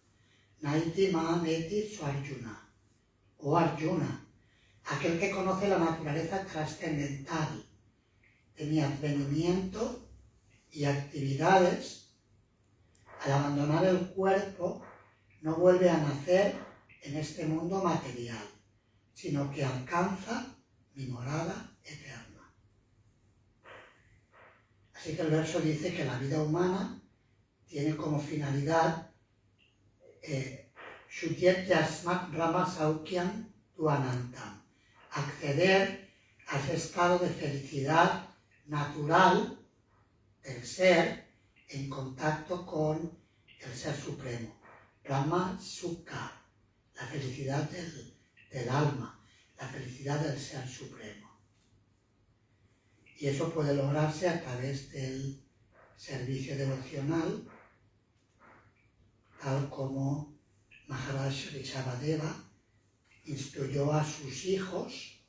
Speaker 1: naiti mameti suarjuna. Oh Arjuna, aquel que conoce la naturaleza trascendental de mi advenimiento y actividades, al abandonar el cuerpo, no vuelve a nacer en este mundo material, sino que alcanza mi morada eterna. Así que el verso dice que la vida humana tiene como finalidad Shutyat Yasmat Brahma Saukyam Tuanantam, acceder a ese estado de felicidad natural del ser en contacto con el Ser Supremo. Brahma Sukha, la felicidad del alma, la felicidad del Ser Supremo. Y eso puede lograrse a través del servicio devocional, tal como Maharaj Rishabhadeva instruyó a sus hijos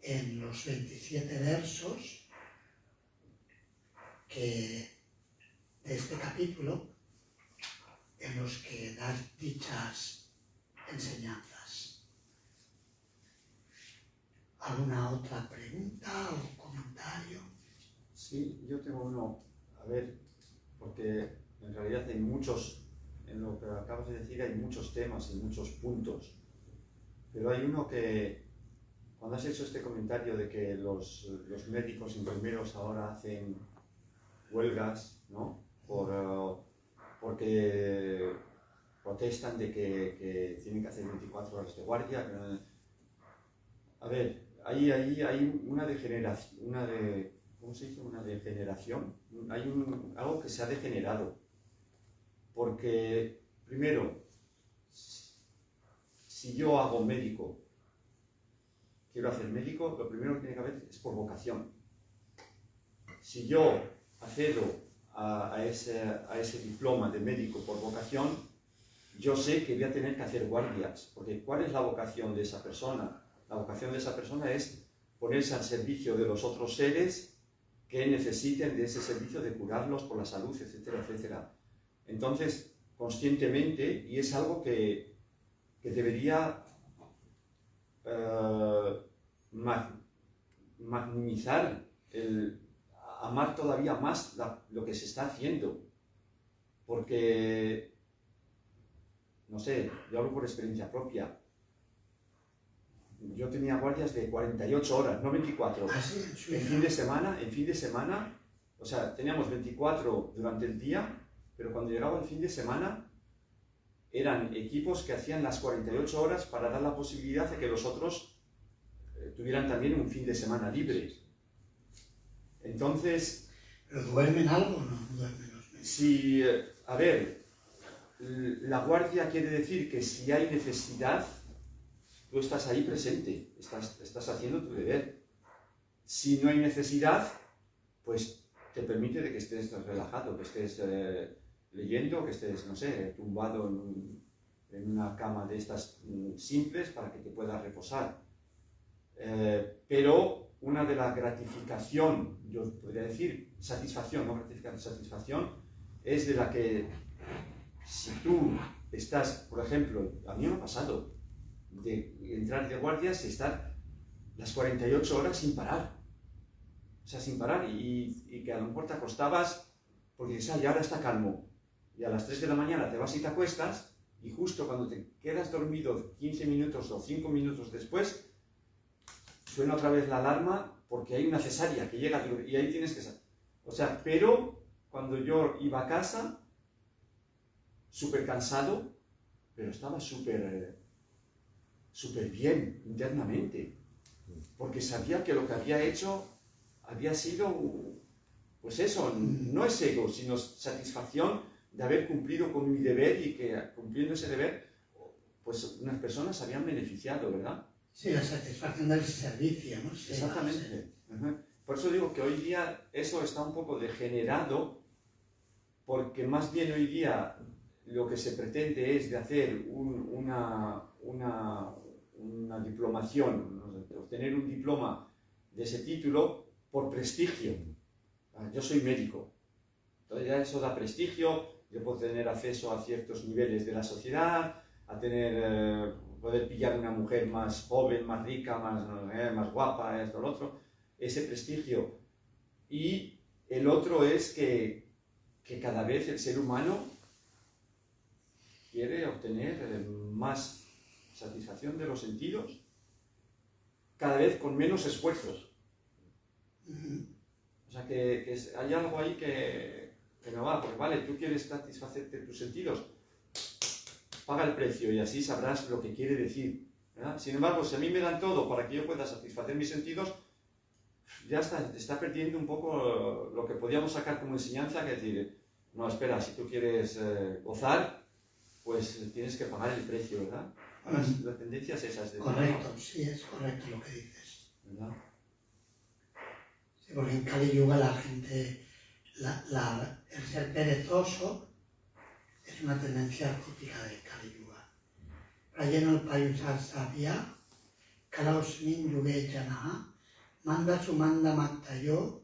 Speaker 1: en los 27 versos de este capítulo, en los que da dichas enseñanzas. ¿Alguna otra pregunta o comentario?
Speaker 2: Sí, yo tengo uno. A ver, porque en realidad hay muchos, en lo que acabas de decir hay muchos temas y muchos puntos. Pero hay uno que, cuando has hecho este comentario de que los médicos y enfermeros ahora hacen huelgas, ¿no? Porque protestan de que tienen que hacer 24 horas de guardia. A ver, ahí hay una degeneración, ¿cómo se dice? Una degeneración. Hay algo que se ha degenerado. Porque, primero, si yo hago médico, quiero hacer médico, lo primero que tiene que haber es por vocación. Si yo accedo a ese diploma de médico por vocación, yo sé que voy a tener que hacer guardias, porque ¿cuál es la vocación de esa persona? La vocación de esa persona es ponerse al servicio de los otros seres que necesiten de ese servicio de curarlos por la salud, etcétera, etcétera. Entonces, conscientemente, y es algo que debería maximizar, amar todavía más lo que se está haciendo. Porque, no sé, yo hablo por experiencia propia. Yo tenía guardias de 48 horas, no 24. En fin de semana, o sea, teníamos 24 durante el día, pero cuando llegaba el fin de semana, eran equipos que hacían las 48 horas para dar la posibilidad de que los otros tuvieran también un fin de semana libre. Entonces...
Speaker 1: ¿Pero duermen algo o no? ¿Duermen los médicos?
Speaker 2: Sí, a ver, la guardia quiere decir que si hay necesidad, tú estás ahí presente, estás haciendo tu deber. Si no hay necesidad, pues te permite de que estés relajado, que estés leyendo, que estés, no sé, tumbado en una cama de estas simples para que te puedas reposar. Pero una de la gratificación, yo podría decir satisfacción, no gratificación, satisfacción, es de la que si tú estás, por ejemplo, a mí me ha pasado de entrar de guardias y estar las 48 horas sin parar. O sea, sin parar y que a lo mejor te acostabas porque dices, ya ahora está calmo. Y a las 3 de la mañana te vas y te acuestas y justo cuando te quedas dormido 15 minutos o 5 minutos después, suena otra vez la alarma porque hay una cesárea que llega y ahí tienes que salir. O sea, pero cuando yo iba a casa, súper cansado, pero estaba súper bien internamente, porque sabía que lo que había hecho había sido, pues eso, no es ego, sino satisfacción de haber cumplido con mi deber y que cumpliendo ese deber, pues unas personas se habían beneficiado, ¿verdad?
Speaker 1: Sí, la satisfacción del servicio, ¿no? Sí,
Speaker 2: Exactamente. Por eso digo que hoy día eso está un poco degenerado, porque más bien hoy día lo que se pretende es de hacer una diplomación, ¿no? Obtener un diploma de ese título por prestigio. Yo soy médico, entonces ya eso da prestigio, yo puedo tener acceso a ciertos niveles de la sociedad, a tener, poder pillar una mujer más joven, más rica, más guapa, esto, lo otro, ese prestigio. Y el otro es que cada vez el ser humano quiere obtener más satisfacción de los sentidos, cada vez con menos esfuerzos. O sea que hay algo ahí que no va, porque vale, tú quieres satisfacerte tus sentidos, paga el precio y así sabrás lo que quiere decir, ¿verdad? Sin embargo, si a mí me dan todo para que yo pueda satisfacer mis sentidos, ya está perdiendo un poco lo que podíamos sacar como enseñanza, que decir, no, espera, si tú quieres gozar, pues tienes que pagar el precio, ¿verdad? Ahora la tendencia es esa.
Speaker 1: Correcto, sí, es correcto lo que dices.
Speaker 2: ¿Verdad?
Speaker 1: Sí, porque en Kali Yuga la gente, el ser perezoso es una tendencia típica de Kali Yuga. Rayeno el Payusar Sabia, Kalausmin Yuge Janaha, Manda Sumanda Mattayo,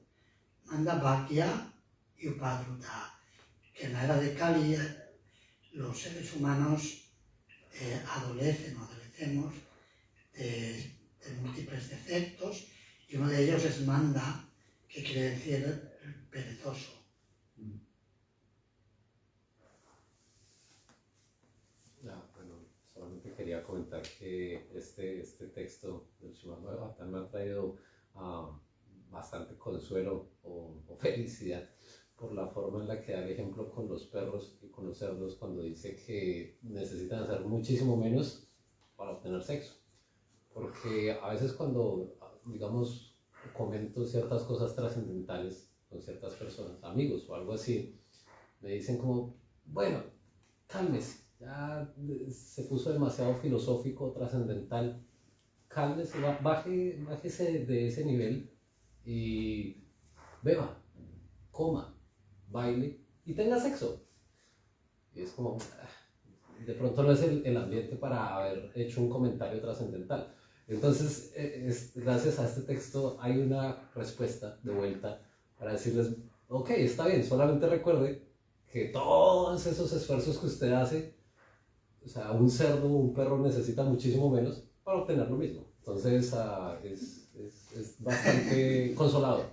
Speaker 1: Manda Bhakya y Upadruta. Que en la era de Kali los seres humanos adolecemos de múltiples defectos y uno de ellos es manda, que quiere decir perezoso.
Speaker 3: Bueno, solamente quería comentar que este texto del Srimad Bhagavatam me ha traído bastante consuelo o felicidad por la forma en la que da el ejemplo con los perros y con los cerdos cuando dice que necesitan hacer muchísimo menos para obtener sexo. Porque a veces cuando, digamos, comento ciertas cosas trascendentales con ciertas personas, amigos o algo así, me dicen como, bueno, cálmese, ya se puso demasiado filosófico, trascendental, cálmese, bájese de ese nivel y beba, coma, baile y tenga sexo. Y es como, de pronto no es el ambiente para haber hecho un comentario trascendental. Entonces, gracias a este texto hay una respuesta de vuelta para decirles, ok, está bien, solamente recuerde que todos esos esfuerzos que usted hace, o sea, un cerdo o un perro necesita muchísimo menos para obtener lo mismo. Entonces, es bastante consolador.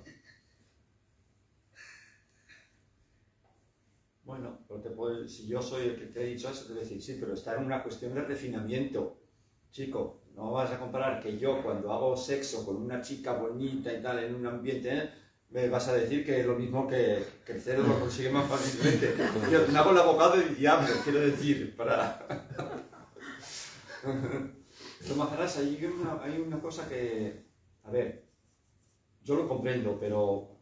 Speaker 2: Bueno, pero si yo soy el que te he dicho eso, te voy a decir, sí, pero está en una cuestión de refinamiento. Chico, no vas a comparar que yo cuando hago sexo con una chica bonita y tal en un ambiente, me vas a decir que es lo mismo que el cerdo lo consigue más fácilmente. Yo me hago el abogado del diablo, quiero decir, para... Pero Maharaj, hay una cosa que, a ver, yo lo comprendo, pero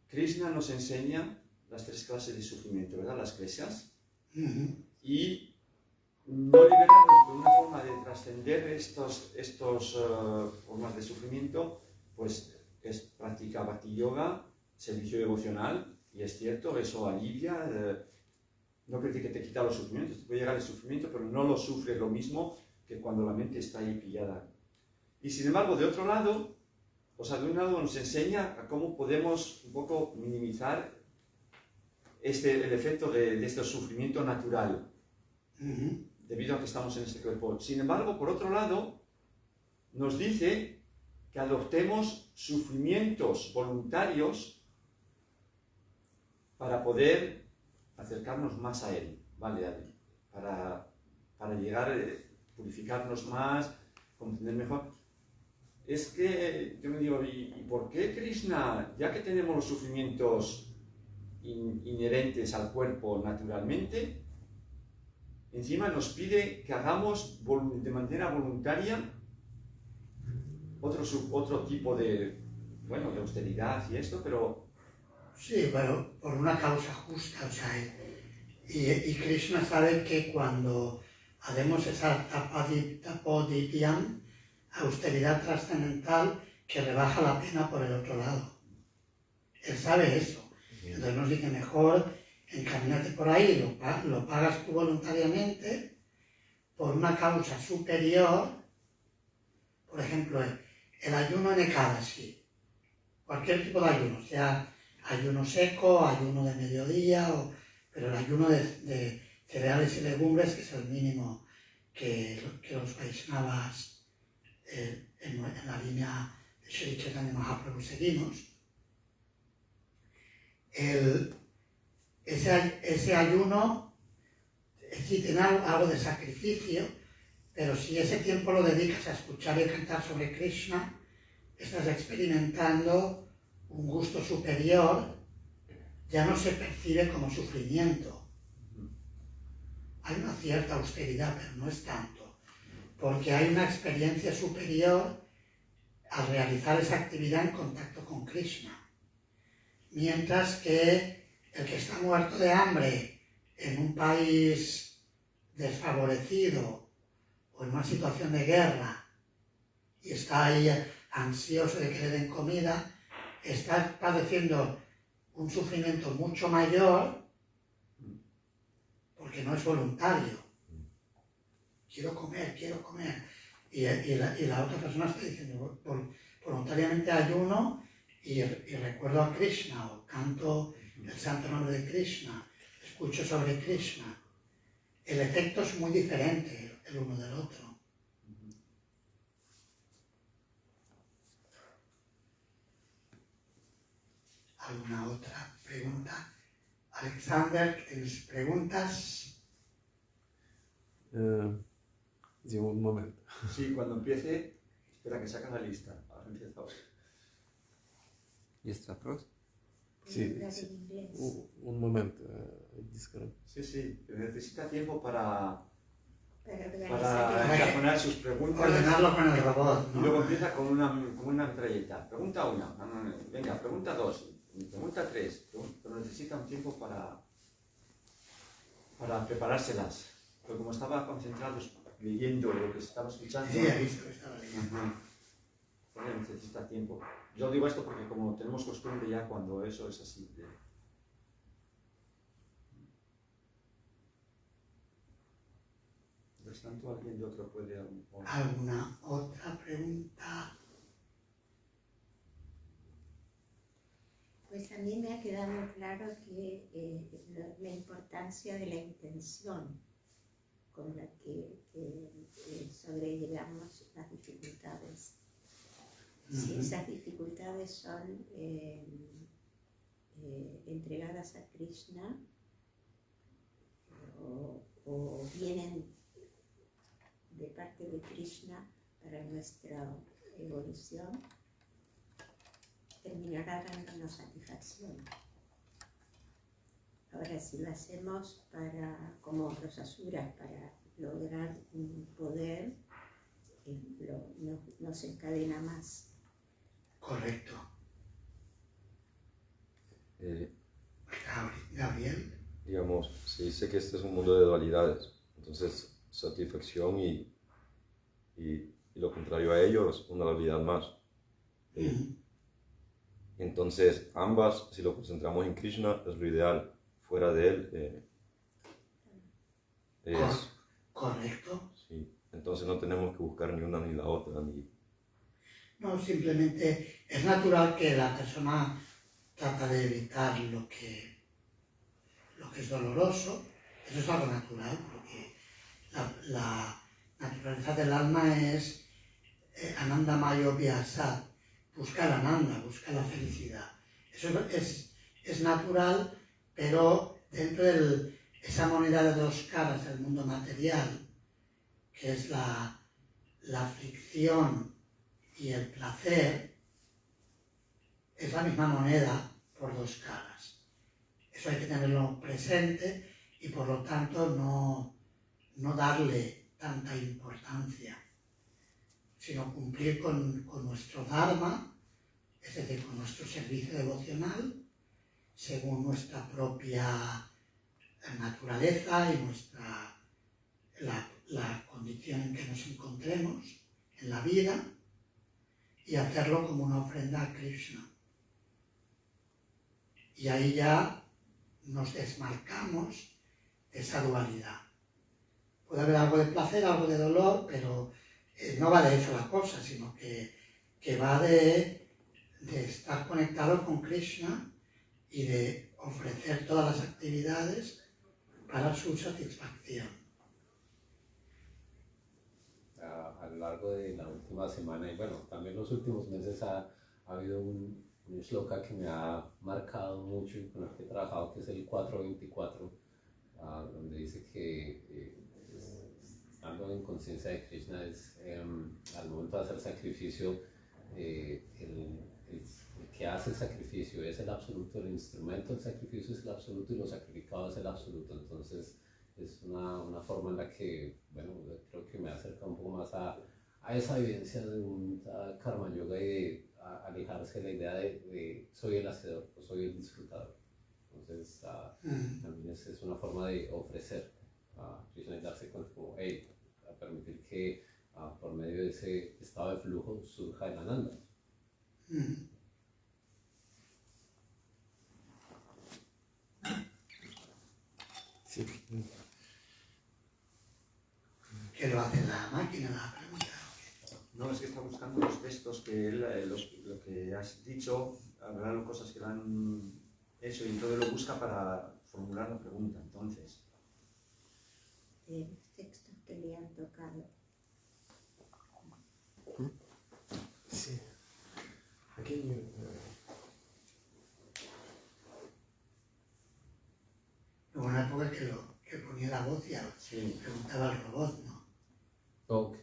Speaker 2: Krishna nos enseña las 3 clases de sufrimiento, ¿verdad? Las kleshas, y no liberarnos por una forma de trascender estos formas de sufrimiento, pues es práctica Bhakti Yoga, servicio devocional, y es cierto, eso alivia, no quiere decir que te quita los sufrimientos, te puede llegar el sufrimiento, pero no lo sufres lo mismo que cuando la mente está ahí pillada. Y sin embargo, de otro lado, o sea, de un lado nos enseña a cómo podemos un poco minimizar el efecto de este sufrimiento natural, debido a que estamos en este cuerpo. Sin embargo, por otro lado, nos dice que adoptemos sufrimientos voluntarios para poder acercarnos más a Él, ¿vale? Para llegar a purificarnos más, comprender mejor. Es que yo me digo, ¿y por qué Krishna, ya que tenemos los sufrimientos inherentes al cuerpo naturalmente, encima nos pide que hagamos de manera voluntaria otro tipo de austeridad y esto, pero...
Speaker 1: Sí, pero por una causa justa, o sea, y Krishna sabe que cuando hacemos esa tapodipyam, austeridad trascendental, que rebaja la pena por el otro lado. Él sabe eso. Entonces nos dice, mejor encamínate por ahí, lo pagas tú voluntariamente por una causa superior, por ejemplo, el ayuno en Ekadasi, cualquier tipo de ayuno, sea ayuno seco, ayuno de mediodía, pero el ayuno de cereales y legumbres, que es el mínimo que los Vaishnavas en la línea de Sri Chaitanya Mahaprabhu seguimos. Ese ayuno sí tiene algo de sacrificio, pero si ese tiempo lo dedicas a escuchar y cantar sobre Krishna, estás experimentando un gusto superior, ya no se percibe como sufrimiento. Hay una cierta austeridad, pero no es tanto, porque hay una experiencia superior al realizar esa actividad en contacto con Krishna. Mientras que el que está muerto de hambre en un país desfavorecido o en una situación de guerra y está ahí ansioso de que le den comida, está padeciendo un sufrimiento mucho mayor porque no es voluntario. Quiero comer. Y la otra persona está diciendo, voluntariamente ayuno y recuerdo a Krishna, o canto el santo nombre de Krishna, escucho sobre Krishna. El efecto es muy diferente el uno del otro. ¿Alguna otra pregunta? Alexander, ¿tienes preguntas?
Speaker 5: Sí, un momento.
Speaker 2: Sí, cuando empiece, espera que saca la lista. Ahora empieza ahora.
Speaker 5: ¿Есть вопрос?
Speaker 4: Sí,
Speaker 5: Sí. Un momento.
Speaker 2: Sí, pero necesita tiempo para
Speaker 4: organizar
Speaker 2: encajonar sus preguntas.
Speaker 1: Ordenarlo con el robot,
Speaker 2: Y
Speaker 1: ¿no?
Speaker 2: luego empieza con una metralleta. Pregunta 1, venga, pregunta 2, pregunta 3. Pero necesita un tiempo para preparárselas. Porque como estaba concentrado leyendo lo que estaba escuchando,
Speaker 1: Sí, he visto que estaba leyendo.
Speaker 2: necesita tiempo. Yo digo esto porque como tenemos costumbre ya cuando eso es así. Mientras tanto, alguien de otro puede...
Speaker 1: ¿Alguna otra pregunta?
Speaker 4: Pues a mí me ha quedado claro que la importancia de la intención con la que sobrellevamos las dificultades. Si esas dificultades son entregadas a Krishna o vienen de parte de Krishna para nuestra evolución, terminará dándonos satisfacción. Ahora, si lo hacemos como los asuras, para lograr un poder, nos encadena más.
Speaker 1: Correcto. Gabriel.
Speaker 6: digamos, se dice que este es un mundo de dualidades. Entonces, satisfacción y lo contrario a ello es una dualidad más. Entonces, ambas, si lo concentramos en Krishna, es lo ideal. Fuera de él, es...
Speaker 1: Correcto.
Speaker 6: Sí. Entonces no tenemos que buscar ni una ni la otra.
Speaker 1: No, simplemente es natural que la persona trata de evitar lo que es doloroso. Eso es algo natural, porque la naturaleza del alma es Ananda Mayo Vyasa, buscar Ananda, buscar la felicidad. Eso es natural, pero dentro de esa moneda de dos caras del mundo material, que es la aflicción y el placer, es la misma moneda por dos caras. Eso hay que tenerlo presente y por lo tanto no darle tanta importancia, sino cumplir con nuestro dharma, es decir, con nuestro servicio devocional, según nuestra propia naturaleza y la condición en que nos encontremos en la vida, y hacerlo como una ofrenda a Krishna. Y ahí ya nos desmarcamos de esa dualidad. Puede haber algo de placer, algo de dolor, pero no va de eso la cosa, sino que va de estar conectado con Krishna y de ofrecer todas las actividades para su satisfacción.
Speaker 3: A lo largo de la última semana y bueno, también los últimos meses ha habido un shloka que me ha marcado mucho y con el que he trabajado, que es el 424, donde dice que estando en conciencia de Krishna al momento de hacer sacrificio, el que hace el sacrificio es el absoluto, el instrumento del sacrificio es el absoluto y lo sacrificado es el absoluto. Entonces es una forma en la que, bueno, creo que me acerca un poco más a esa evidencia de un karma yoga y de alejarse de la idea de soy el hacedor o soy el disfrutador. Entonces también es una forma de ofrecer a Krishna y darse cuenta como, hey, a permitir que por medio de ese estado de flujo surja el Ananda.
Speaker 5: Sí.
Speaker 1: ¿Qué lo hace la máquina, la pregunta?
Speaker 2: No, es que está buscando los textos que él, lo que has dicho, hablar cosas que le han hecho y entonces lo busca para formular la pregunta. Entonces,
Speaker 4: de los textos que le han tocado.
Speaker 5: Sí. Aquí
Speaker 1: Hubo una época que ponía la voz y
Speaker 2: sí.
Speaker 1: preguntaba al robot, ¿no?
Speaker 3: Ok.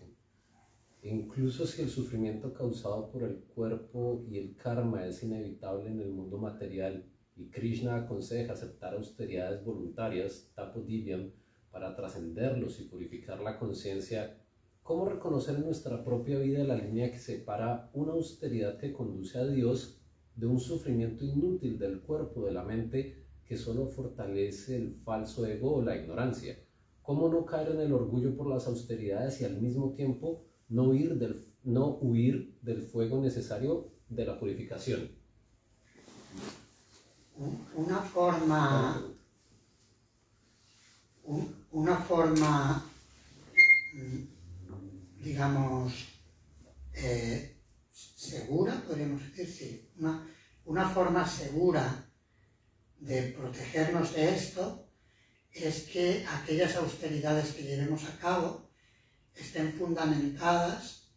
Speaker 3: Incluso si el sufrimiento causado por el cuerpo y el karma es inevitable en el mundo material y Krishna aconseja aceptar austeridades voluntarias, tapodivyam, para trascenderlos y purificar la conciencia, ¿cómo reconocer en nuestra propia vida la línea que separa una austeridad que conduce a Dios de un sufrimiento inútil del cuerpo, de la mente, que solo fortalece el falso ego o la ignorancia? ¿Cómo no caer en el orgullo por las austeridades y al mismo tiempo no huir del fuego necesario de la purificación?
Speaker 1: Una forma, digamos, segura, podríamos decir, sí, una forma segura de protegernos de esto es que aquellas austeridades que llevemos a cabo estén fundamentadas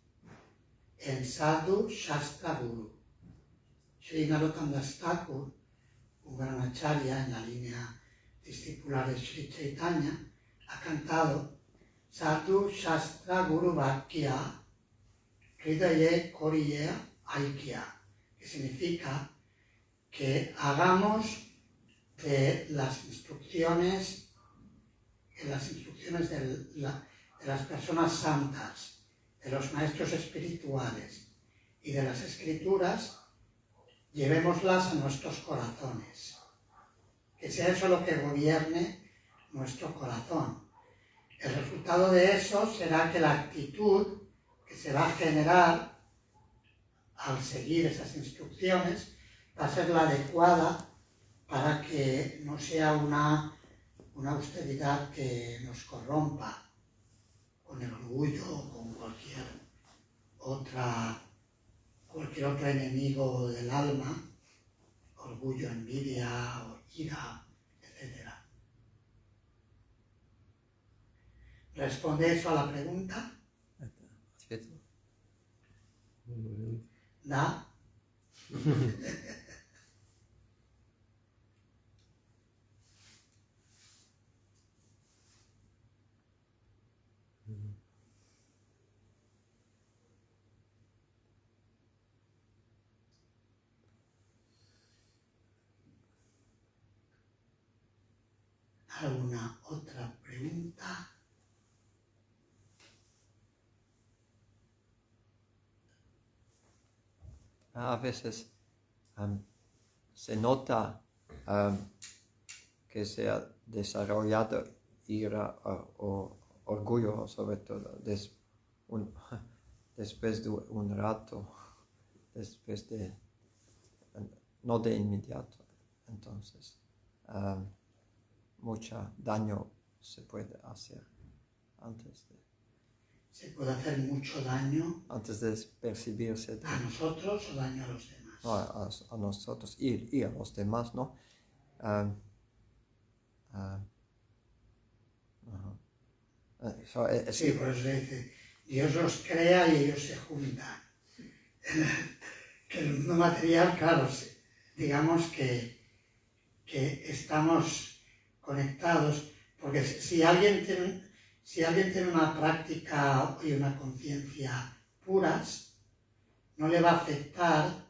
Speaker 1: en Sadhu Shastra Guru. Sri Narottam Das Thakur, un gran acharya en la línea discipular de Sri Chaitanya, ha cantado Sadhu Shastra Guru Vakya Hridaye Koriye Aikya, que significa que hagamos de las instrucciones de las personas santas, de los maestros espirituales y de las escrituras, llevémoslas a nuestros corazones. que sea eso lo que gobierne nuestro corazón. El resultado de eso será que la actitud que se va a generar al seguir esas instrucciones va a ser la adecuada para que no sea una austeridad que nos corrompa con el orgullo o con cualquier otro enemigo del alma, orgullo, envidia, o ira, etc. ¿Responde eso a la pregunta? ¿Da? ¿Alguna otra pregunta?
Speaker 7: A veces se nota que se ha desarrollado ira o orgullo, sobre todo después de un rato, después de, no de inmediato. Entonces, mucho daño se puede hacer
Speaker 1: Se puede hacer mucho daño
Speaker 7: antes de percibirse
Speaker 1: a nosotros o daño a los demás.
Speaker 7: a nosotros y a los demás, ¿no?
Speaker 1: Sí, por eso dice, Dios los crea y ellos se juntan. Que el mundo material, claro, digamos que estamos conectados, porque si alguien tiene una práctica y una conciencia puras, no le va a afectar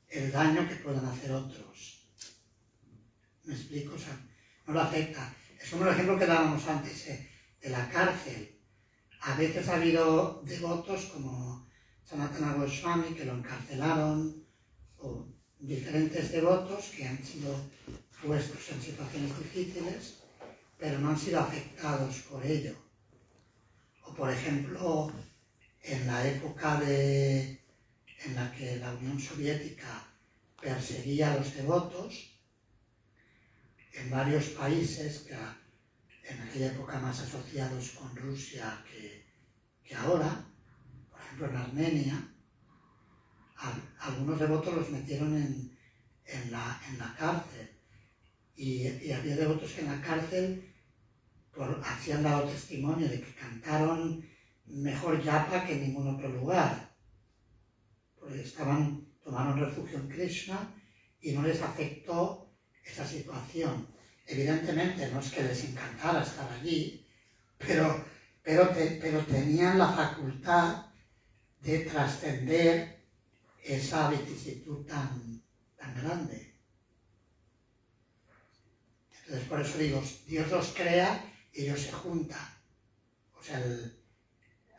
Speaker 1: el daño que puedan hacer otros. ¿Me explico? O sea, no lo afecta. Es como el ejemplo que dábamos antes de la cárcel. A veces ha habido devotos como Sanatana Goswami que lo encarcelaron, o diferentes devotos que han sido puestos en situaciones difíciles, pero no han sido afectados por ello. O por ejemplo, en la época en la que la Unión Soviética perseguía a los devotos, en varios países que en aquella época más asociados con Rusia que ahora, por ejemplo en Armenia, algunos devotos los metieron en la cárcel y había devotos que en la cárcel así han dado testimonio de que cantaron mejor yapa que en ningún otro lugar, porque tomaron refugio en Krishna y no les afectó esa situación. Evidentemente no es que les encantara estar allí, pero tenían la facultad de trascender esa vicisitud tan grande. Entonces por eso digo, Dios los crea y ellos se juntan. O sea,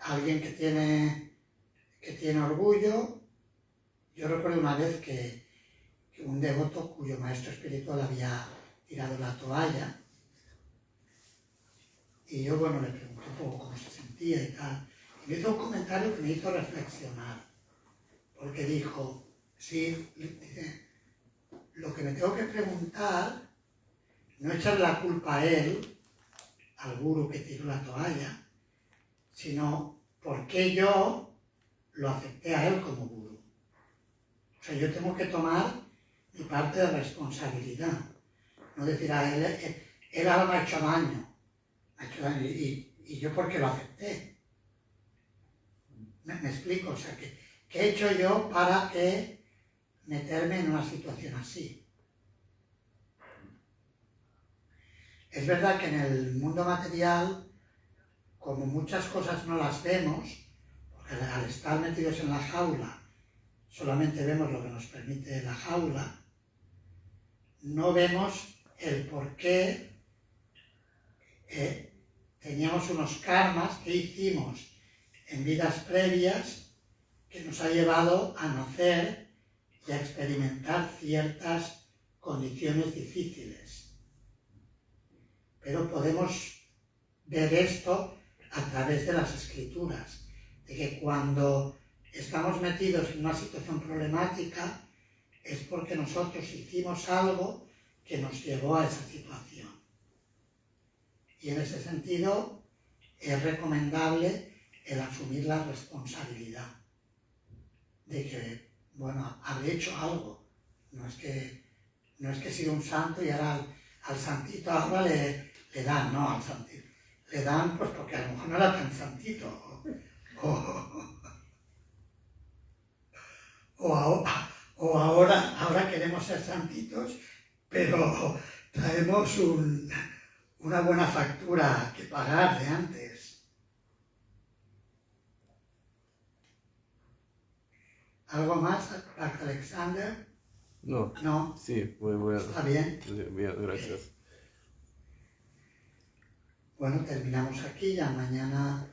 Speaker 1: alguien que tiene orgullo, yo recuerdo una vez que un devoto cuyo maestro espiritual había tirado la toalla, y yo, bueno, le pregunté un poco cómo se sentía y tal, y me hizo un comentario que me hizo reflexionar, porque dijo, sí, dice, lo que me tengo que preguntar, no echarle la culpa a él, al gurú que tiró la toalla, sino por qué yo lo acepté a él como gurú. O sea, yo tengo que tomar mi parte de responsabilidad. No decir a él ahora me ha hecho daño y yo porque lo acepté. ¿Me explico? O sea, ¿qué he hecho yo para meterme en una situación así? Es verdad que en el mundo material, como muchas cosas no las vemos, porque al estar metidos en la jaula, solamente vemos lo que nos permite la jaula, no vemos el por qué teníamos unos karmas que hicimos en vidas previas que nos ha llevado a nacer y a experimentar ciertas condiciones difíciles. Pero podemos ver esto a través de las escrituras, de que cuando estamos metidos en una situación problemática es porque nosotros hicimos algo que nos llevó a esa situación. Y en ese sentido es recomendable el asumir la responsabilidad de que, bueno, habré hecho algo. No es que he sido un santo y ahora al santito ahora le dan, no al santito. Le dan pues porque a lo mejor no era tan santito. O ahora queremos ser santitos, pero traemos una buena factura que pagar de antes. ¿Algo más, Alexander?
Speaker 5: No.
Speaker 1: No.
Speaker 5: Sí, voy a...
Speaker 1: ¿Está bien?
Speaker 5: Bien, gracias.
Speaker 1: Bueno, terminamos aquí, ya mañana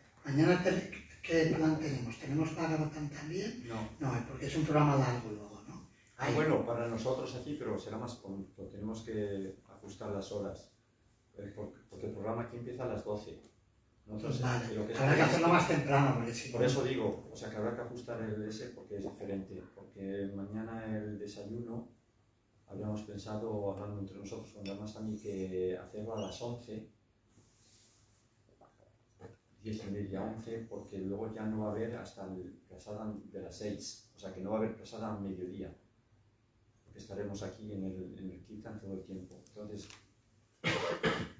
Speaker 1: ¿qué plan tenemos? ¿Tenemos Bhagavatam también?
Speaker 2: No.
Speaker 1: No, porque es un programa largo luego, ¿no? Ahí.
Speaker 2: Bueno, para nosotros aquí, pero será más pronto. Tenemos que ajustar las horas. Porque el programa aquí empieza a las 12. Nosotros,
Speaker 1: Vale,
Speaker 2: lo que
Speaker 1: habrá que hacerlo más temprano, porque si
Speaker 2: Por eso digo, o sea que habrá que ajustar el ese porque es diferente. Porque mañana el desayuno habíamos pensado, hablando entre nosotros con Damas a mí, que hacerlo a las 11, 10:30, 11, porque luego ya no va a haber hasta el prasada de las 6. O sea que no va a haber prasada a mediodía. Porque estaremos aquí en el Kirtan todo el tiempo. Entonces,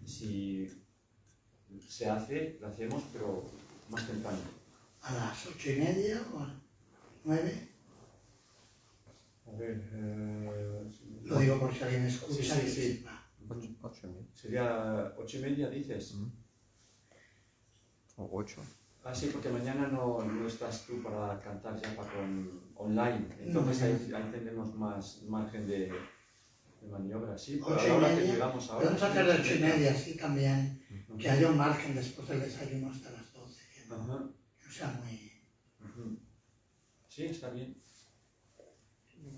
Speaker 2: si se hace, lo hacemos, pero más temprano.
Speaker 1: ¿A las 8:30 o a 9?
Speaker 2: A ver,
Speaker 1: Lo digo por si alguien escucha.
Speaker 2: Sí,
Speaker 1: que
Speaker 2: sí.
Speaker 1: sepa.
Speaker 7: 8.000
Speaker 2: sería 8:30, dices.
Speaker 7: o 8.
Speaker 2: Ah, sí, porque mañana no estás tú para cantar ya online. Entonces ahí tendremos más margen de maniobra, sí. Pero a la hora que llegamos ahora.
Speaker 1: Podemos hacer de 8:30, sí, también. Que haya un margen después del desayuno hasta las 12. Que no sea muy...
Speaker 2: Sí, está bien.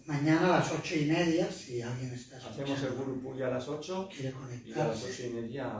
Speaker 1: Mañana a las 8:30, si alguien está escuchando.
Speaker 2: Hacemos el Guru Puja a las 8
Speaker 1: Quiere
Speaker 2: y a las
Speaker 1: conectarse.
Speaker 2: 8:30